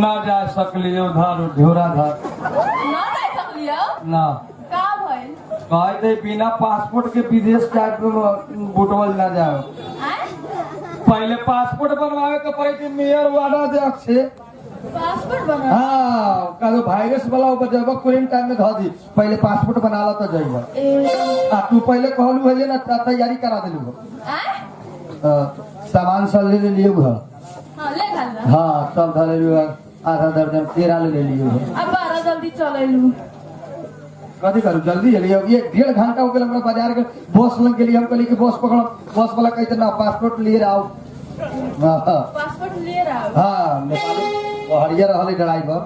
ना जा सकली उधर ढोरा धर ना जा सकलियो ना का भइल कहे थे बिना पासपोर्ट के विदेश जाए बुटवल ना जाओ आय पहले पासपोर्ट बनवावे के पड़े थे मेयर वाला अध्यक्ष से पासपोर्ट बना हाँ कहो वायरस वाला ऊपर जब क्वारंटाइन में धो दी पहले पासपोर्ट बना लो तो जाइए ए तू पहले कहलू है ना तैयारी करा दिलू आय सामान सब ले लिए हाँ ले घाल हाँ सब धरे आधा दर्जन केरा ले लिए अब बारह जल्दी चलेलू कथी करूँ जल्दी चलिए अब 1.5 घंटा हो गया हमरा बाजार के बस लग के लिए हम कहली कि बस पकड़ो बस वाला कहते ना पासपोर्ट लिए आओ पासपोर्ट लिए रहा हाँ नेपाली हरियर रहले ड्राइवर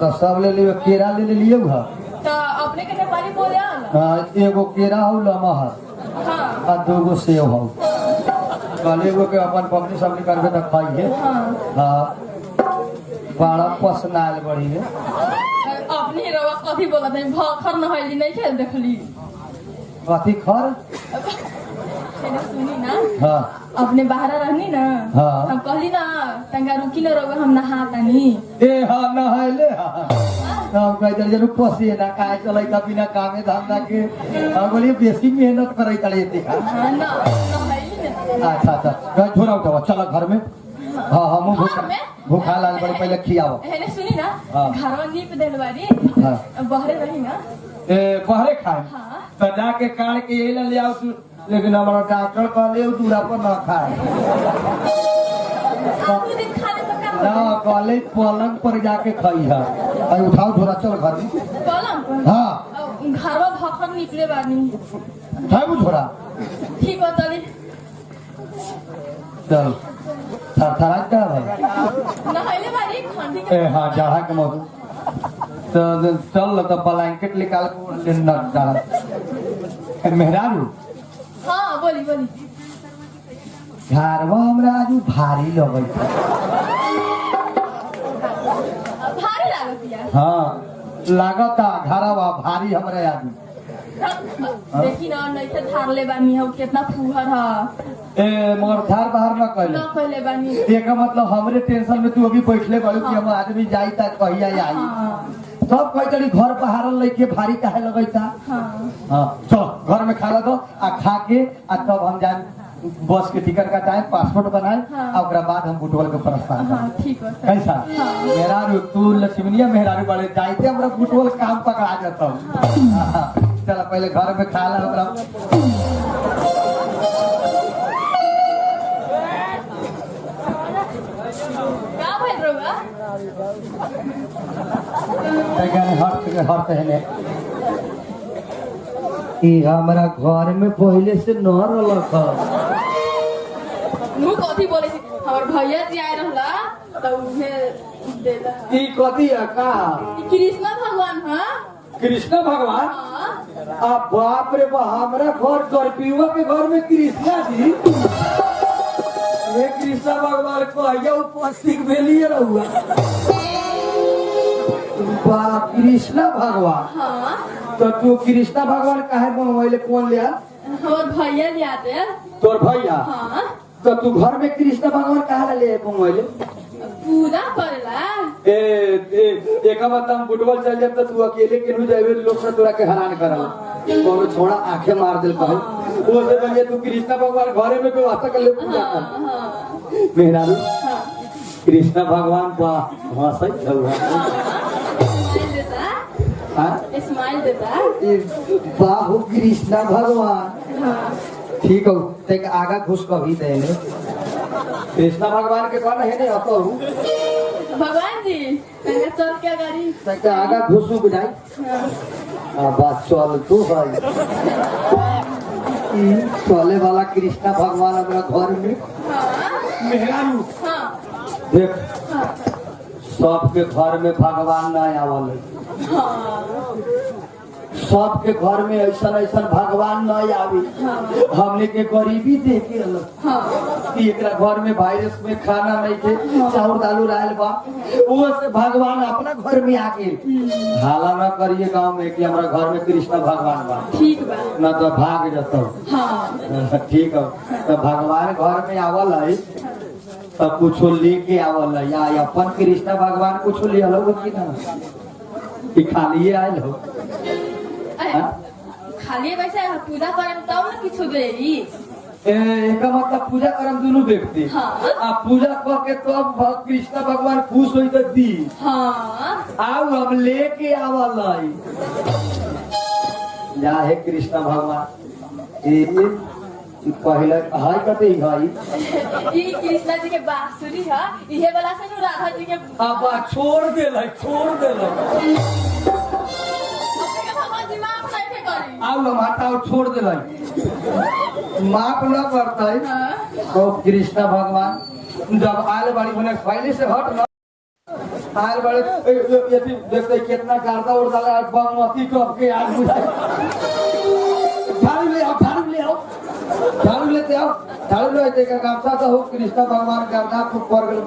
तो सब ले लिए केरा ले लिए तो अपने के नेपाली बोले आला एगो केरा हो लमहर हाँ और 2 सेव हो कल एगो के अपन पबनी सबनी करके तो खाइए हाँ बड़ा पसंद आयल बड़ी है अपने रवा कथी बोला था भखर नहैली नहीं खेल देखली कथी खर सुनी ना हाँ अपने बाहर रहनी ना हाँ। हम कहली ना तंगा रुकी न रहो हम नहा तानी ए हाँ नहाइले हम कहते जरूर पसी ना काहे चलै का बिना कामे धंधा के हम बोलिए बेसी मेहनत करे चले थे हाँ ना नहैली ना अच्छा अच्छा झोरा उठावा चलो घर में। हाँ हम घर में? भूखा लाल बड़े पहले खियाओ। हेने सुनी ना हाँ। घरवा नीप देल बारी हाँ। बहरे रही ना पहरे खाए हाँ। तो जाके काट के यही ले आओ तू, लेकिन हमारा डॉक्टर कहले दूरा पर न खाए आधे दिन खाने तो क्या ना, कहले पलंग पर जाके खाई है। अरे उठाओ झोरा चल घर में। पलंग हाँ घरवा भखर निकले बानी खाए झोरा ठीक हो चली चल थरथरा क्या भाई। नहले बारी ठंडी ए के हाँ जाड़ा के मौसम तो चल तो ब्लैंकेट निकाल के जाड़ा मेहरारू हाँ बोली बोली घरवा हमरा आज भारी लगे भारी लागत यार हाँ लागता घरवा भारी हमरा आज। देखी ना नहीं थे थारले बानी हो कितना फूहर है ए मगर धार बाहर न न कहले पहले बानी एक मतलब हमरे टेंशन में तू अभी बैठले बाड़ू कि हम आदमी जाई ता कहिया आई हाँ सब कह तड़ी घर पहाड़ल लेके भारी काहे लगैता। हाँ हाँ चलो घर में खा दो आ खा के आ तब हम जाए बस के टिकट कटाए पासपोर्ट बनाए हाँ। और ओकरा बाद हम बुटवल के प्रस्ताव हाँ ठीक है कैसा हाँ। मेहरारू तू लक्ष्मीनिया मेहरारू बड़े जाइते हमरा बुटवल काम पकड़ा जाता हाँ। चलो पहले घर में खा ला ओकरा क्या भइल रहुआ हट है ई हमरा घर में पहले से न रहलक नु कथी बोले छी हमर भैया जी आए रहला त उहे देला ई कथी है का ई कृष्ण भगवान हां कृष्ण भगवान हां आ बाप रे बा हमरा घर करपियुआ के घर में कृष्णा जी ये कृष्ण भगवान को आया उपस्थित भेलिए रहुआ बा कृष्ण भगवान हां तो तू कृष्ण भगवान काहे मोबाइल कौन लिया हमर भैया जी आते तोर भैया हां तो तू घर में कृष्ण भगवान काहे ले मोबाइल पूजा करेला एक मतलब बुटबॉल चल जाता तू अकेले केनू जावे लोग से तोरा के हैरान करल कोनो छोड़ा आंखें मार दिल कहे वो से बनिए तू कृष्ण भगवान घरे में व्यवस्था कर ले पूजा हां कर हां मेहरारू हां कृष्ण भगवान बा हंसै छौहा स्माइल देता हां स्माइल देता बाहु कृष्ण भगवान हां ठीक हो तेक आगा घुस कभी देले कृष्ण भगवान के कौन है नहीं हतो भगवान जी तने चल के गाड़ी तेक आगा घुसू बुझाई हां बात चल तू भाई ई चले वाला कृष्ण भगवान हमरा घर में हां मेहरारू हां देख हां सबके घर में भगवान न आवल सबके घर में ऐसा ऐसा भगवान न आवे हमने के गरीबी देख के अलग कि एकरा घर में वायरस में खाना नहीं थे चाउर दालू रहल बा वो से भगवान अपना घर में आके हाला न करिए गांव में कि हमरा घर में कृष्ण भगवान बा ठीक बा न तो भाग जतो हां ठीक है तो भगवान घर में आवल है तो कुछ लेके आवल है या अपन कृष्ण भगवान कुछ ले लो कि ना कि खाली आयल हो खाली वैसे पूजा करम तब ना किछु देरी एक मतलब पूजा करम दोनों व्यक्ति हाँ। आ पूजा करके तब कृष्ण भगवान खुश होई तो दी हां आओ हम लेके आवल है जा हे कृष्ण भगवान ये पहले हाय कते हाय ई कृष्ण जी के बांसुरी है इहे वाला से नु राधा जी के अब छोड़ देले भगवान जी माफ नहीं थे करी आओ हटाओ छोड़ देले माफ न करते हां तो कृष्ण भगवान जब आयल बाड़ी बने पहले से हट न आयल बाड़ी यदि देखते कितना करता और डाला बागमती टॉप के आज बुझाई झाड़ू लेते आओ झाड़ू ले गामछा तो हो कृष्ण भगवान का नाम को पर गल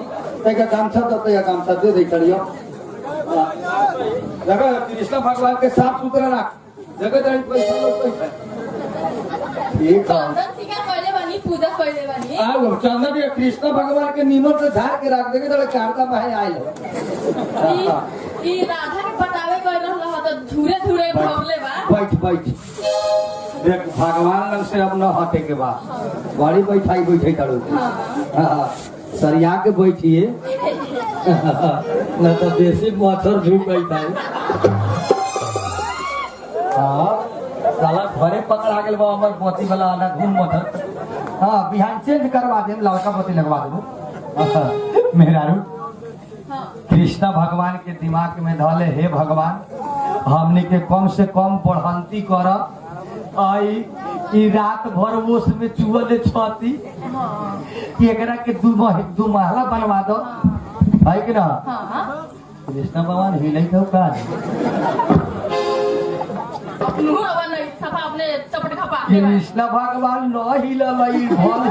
गामछा तो गामछा दे दे करियो जगह कृष्ण भगवान के साफ सुथरा रख जगह जाई पैसा लोग पैसा ठीक है चंदन टीका कइले बानी पूजा कइले बानी आओ चंदन ये कृष्ण भगवान के नीमन से झाड़ के रख देगे तो कारता माहे आइल ई राधा के पटावे कइले रहल त धुरे धुरे भगले बा बैठ देख भगवान लग से अब न हटे के बाद बड़ी बैठे तारू सरिया के बैठिए न तो देसी मच्छर झुक गई था। हाँ साला घरे पकड़ा गेल बा हमर पोती वाला आना घूम मच्छर। हाँ बिहान चेंज करवा दे लड़का पोती लगवा दे मेहरारू। कृष्णा भगवान के दिमाग में धले हे भगवान हमने के कम से कम बढ़ंती कर आई ई रात भर ओस में चुअल छती एकरा के दू महला बनवा दो है कि ना। कृष्णा भगवान हिले के का कृष्णा भगवान न हिलल ई भल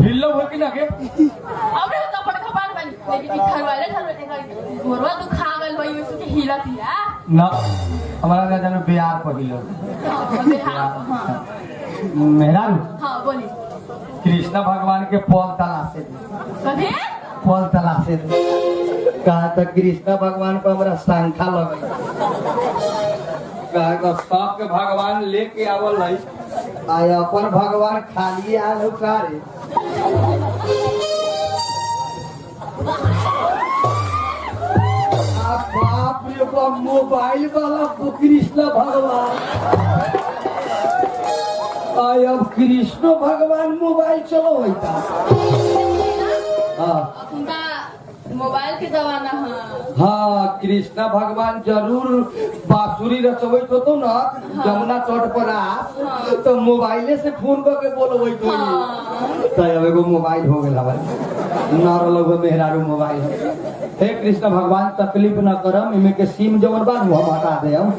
हिल हो कि ना के अबे तपड़ खपान बन लेकिन घरवाले घरवा तो खा गल भाई उसके हिला दिया ना हमारा का जानो बिहार पर हिलो मेहरारू। हां बोली कृष्णा भगवान के पल तलाशे कभी पल तलाशे कहा तो कृष्णा भगवान को हमारा संख्या लगे कहा तो सब के भगवान लेके आवल है आय अपन भगवान खाली आल का रे बाप रे बाप मोबाइल वाला कृष्ण भगवान आय अब कृष्ण भगवान मोबाइल चलो होता। हाँ मोबाइल के जमाना है। हाँ कृष्णा भगवान जरूर बांसुरी रचबैत होतो ना जमुना तट पर तो मोबाइले से फोन करके बोलबैत होई तो अब एगो मोबाइल हो गेल हमारे ना रहलो मेहरारू मोबाइल। हे कृष्ण भगवान तकलीफ न करम इमे के सिम जवन बा हम हटा दे हम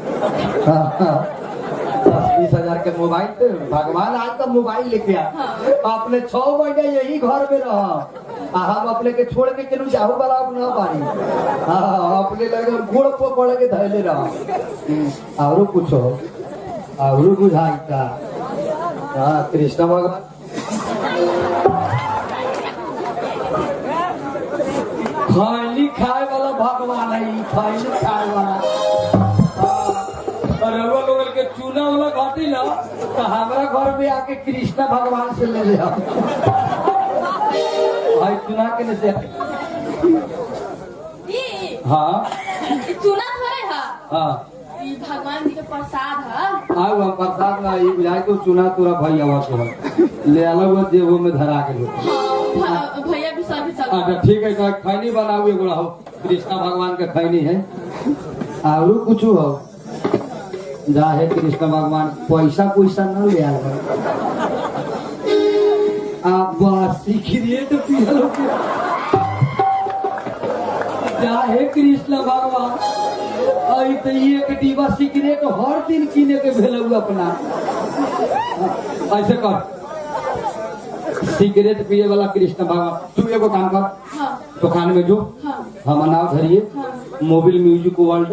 10-20 हजार के मोबाइल पे भगवान आज तो मोबाइल लेके आ अपने 6 महीने यही घर में रह हम अपने के छोड़ के केनु जाहू वाला अपना बारी अपने लगे गुड़ पकड़ के धैले रह और कुछो और बुझाई का। कृष्ण भगवान खैली खाए वाला भगवान है खैली खाए वाला रउआ लोगन के चूना वाला घटी ना तो हमारा घर में आके कृष्णा भगवान से ले ले भाई चुना के से हाँ चुना थोड़े है हाँ भगवान जी के प्रसाद है। आओ हम प्रसाद ना ये बुझाई तो चुना तोरा भैया के ले अलग जेबो में धरा के भैया भी सभी चल। अच्छा ठीक है तो खैनी बनाओ एगो हो कृष्णा भगवान के खैनी है और कुछ हो जा है कृष्ण भगवान पैसा न ले आल आप सिगरेट पियल जा है कृष्ण भगवान आई तो एक डिब्बा सिगरेट हर दिन किने के भेल अपना ऐसे कर सिगरेट पिए वाला कृष्ण भगवान तू एगो काम कर दुकान में जो हम नाव धरिए मोबाइल म्यूजिक वर्ल्ड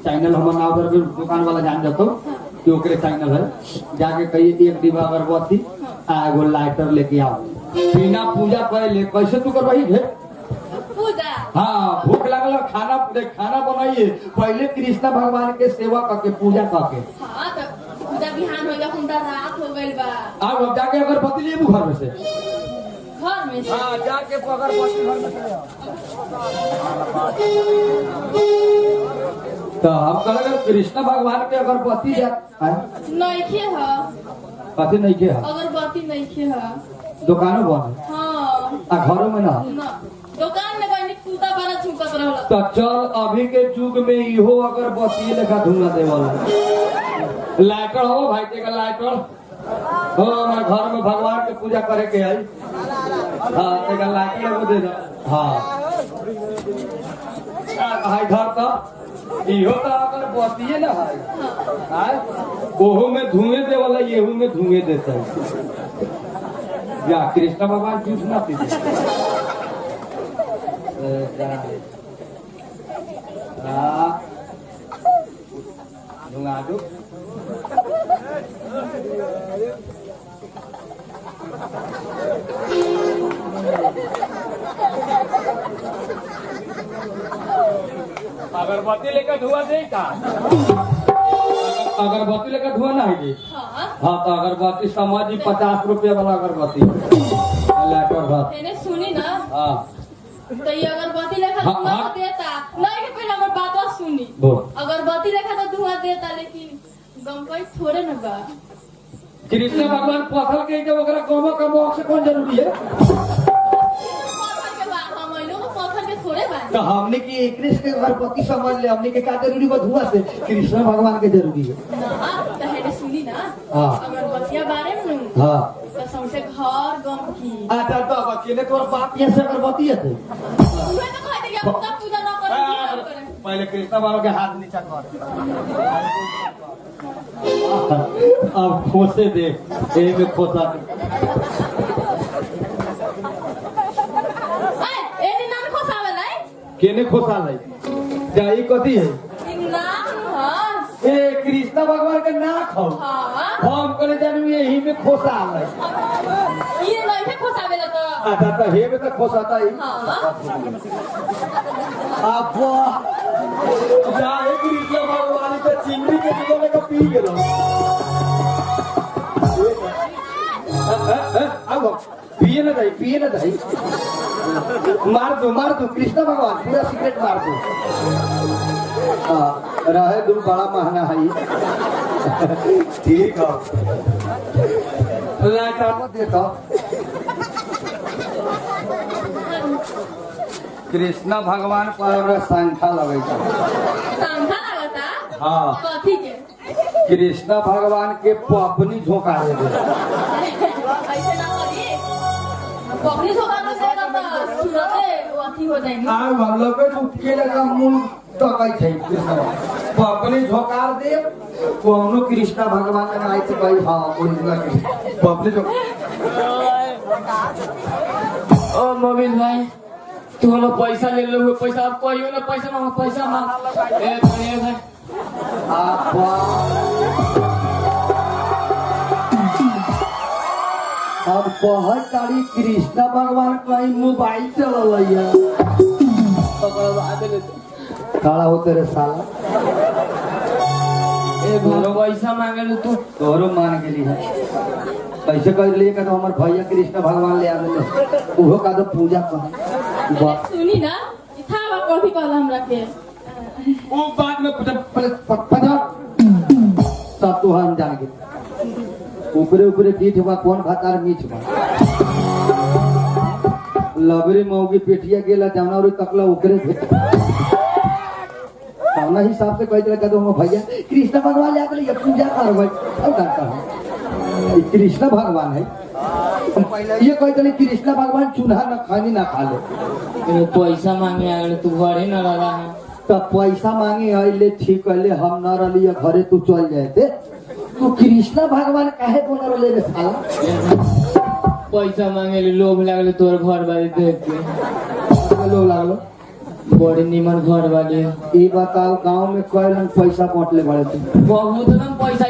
चैनल हम नाव धर दुकान वाला जान जातो कि ओकरे चैनल है जाके कही एक डिब्बा अगरबत्ती एगो लाइटर लेके आओ बिना पूजा पहले कैसे तू करवाई है पूजा। हाँ भूख लगल खाना बनाइए पहले कृष्णा भगवान के सेवा करके पूजा करके हाँ तो पूजा बिहान हो गया हुंडा रात हो गई बा अब जाके अगरबत्ती ले घर में से घर में से हाँ जाके अगरबत्ती घर में से तो हम कहेंगे कृष्णा भगवान के अगरबत्ती नहीं खे है कथी नहीं के है अगरबत्ती नहीं खे है दुकानों बंद हाँ घरों में ना दुकान में गई पूजा बड़ा छुपत रहला तो चल अभी के युग में इहो अगरबत्ती लेखा धुआं दे वाला लाइटर हो भाई के लाइटर हो हमारे घर में भगवान के पूजा करे के आई हाँ तेरा लाइटर एगो दे दो हाँ भाई घर तो इहो तो अगरबत्ती ना है ओहो में धुएं दे वाला येहू में धुएं देता है या कृष्ण भगवान जूस ना पीते धुआं दो अगर अगरबत्ती लेकर धुआं दे का अगरबत्ती लेकर धुआं ना है जी हाँ हाँ तो अगरबत्ती समझ 50 रुपया वाला अगरबत्ती लेटर बात मैंने सुनी ना हाँ तो ये अगरबत्ती लेखा हाँ, धुआं हाँ। तो देता नहीं कि पहले हमारी बात सुनी बोल अगरबत्ती लेखा तो धुआं देता लेकिन गम कोई थोड़े न बा कृष्ण भगवान पथल के ओकरा गौवा का मोक्ष कौन जरूरी है पत्थर के बा हम लोग पत्थर के थोड़े बा तो हमने की कृष्ण के अगरबत्ती समझ ले हमने के का जरूरी बा धुआं से कृष्ण भगवान के जरूरी है ना तो है सुनी ना हाँ। अगरबत्तिया बारे में हाँ तो सबसे घर गम की अच्छा तो अब अकेले तोर बाप ये से अगरबत्ती है तो तुम्हें तो कहते कि अब तक पूजा ना करें पहले कृष्ण बाबा के हाथ नीचा कर अब खोसे दे एक में खोसा ए दिन नाम खोसावे लाई केने खोसा लाई जाई कथी है नाम हां ए कृष्ण भगवान के नाक हो हां हम करे जानू यही में खोसा लाई ये नहीं थे खोसावे ला तो अच्छा तो हे में तो खोसाता ही हां अब जाए कृष्ण भगवान के चिंगड़ी के जीवन का पी गेलो आओ पिए ना दही मार दो कृष्ण भगवान पूरा सिगरेट मार दो रहे दूर बड़ा महंगा है ठीक है लाइट देता कृष्ण भगवान पर संख्या लगे संख्या लगता हाँ कथी के कृष्ण भगवान के पपनी झोंका दे ऐसे ना करी पकड़ी सोगा तो देगा तो सुनते अथी हो जाएंगे आ हम लोग के के लगा मुंह तकाई छै कृष्ण पपनी झोकार दे कोनो कृष्ण भगवान ने आई तो भाई हां ओरिजिनल पपनी ओ मोबिल भाई तू हमें पैसा ले लो पैसा अब कहियो ना पैसा मांग ए भाई अब बहुत सारी कृष्ण भगवान का मोबाइल चल रही है खड़ा हो तेरे साला ए भाई पैसा मांगे लो तू तोरो मान गेली है कैसे कर लिए का तो हमार भैया कृष्ण भगवान ले आवे उहो का तो पूजा कर सुनी ना इथा कॉफी कहला हमरा के वो बाद में पता सब तो हम जान गए ऊपरे पीठ हुआ कौन भातार मीठ बा लबरे मौगी पेटिया गेला जमना और तकला ओकरे भेट सामना हिसाब से कह दिया कहते हम भैया कृष्ण भगवान ले आके ये पूजा करबै अब करता है कृष्ण भगवान है ये कहते नहीं कृष्ण भगवान चूल्हा न खानी ना खा ले पैसा मांगे आगे तू घरे न रहा है तब पैसा मांगे अले ठीक कहले हम न रही घरे तू चल जाते तू कृष्ण भगवान काहे बोल रहे रे साला पैसा मांगे लोभ लागले तोर घर वाले देख के लो लागलो बड़े निमन घर वाले ये बताओ गांव में कई लोग पैसा बांटले बड़े थे बहुत पैसा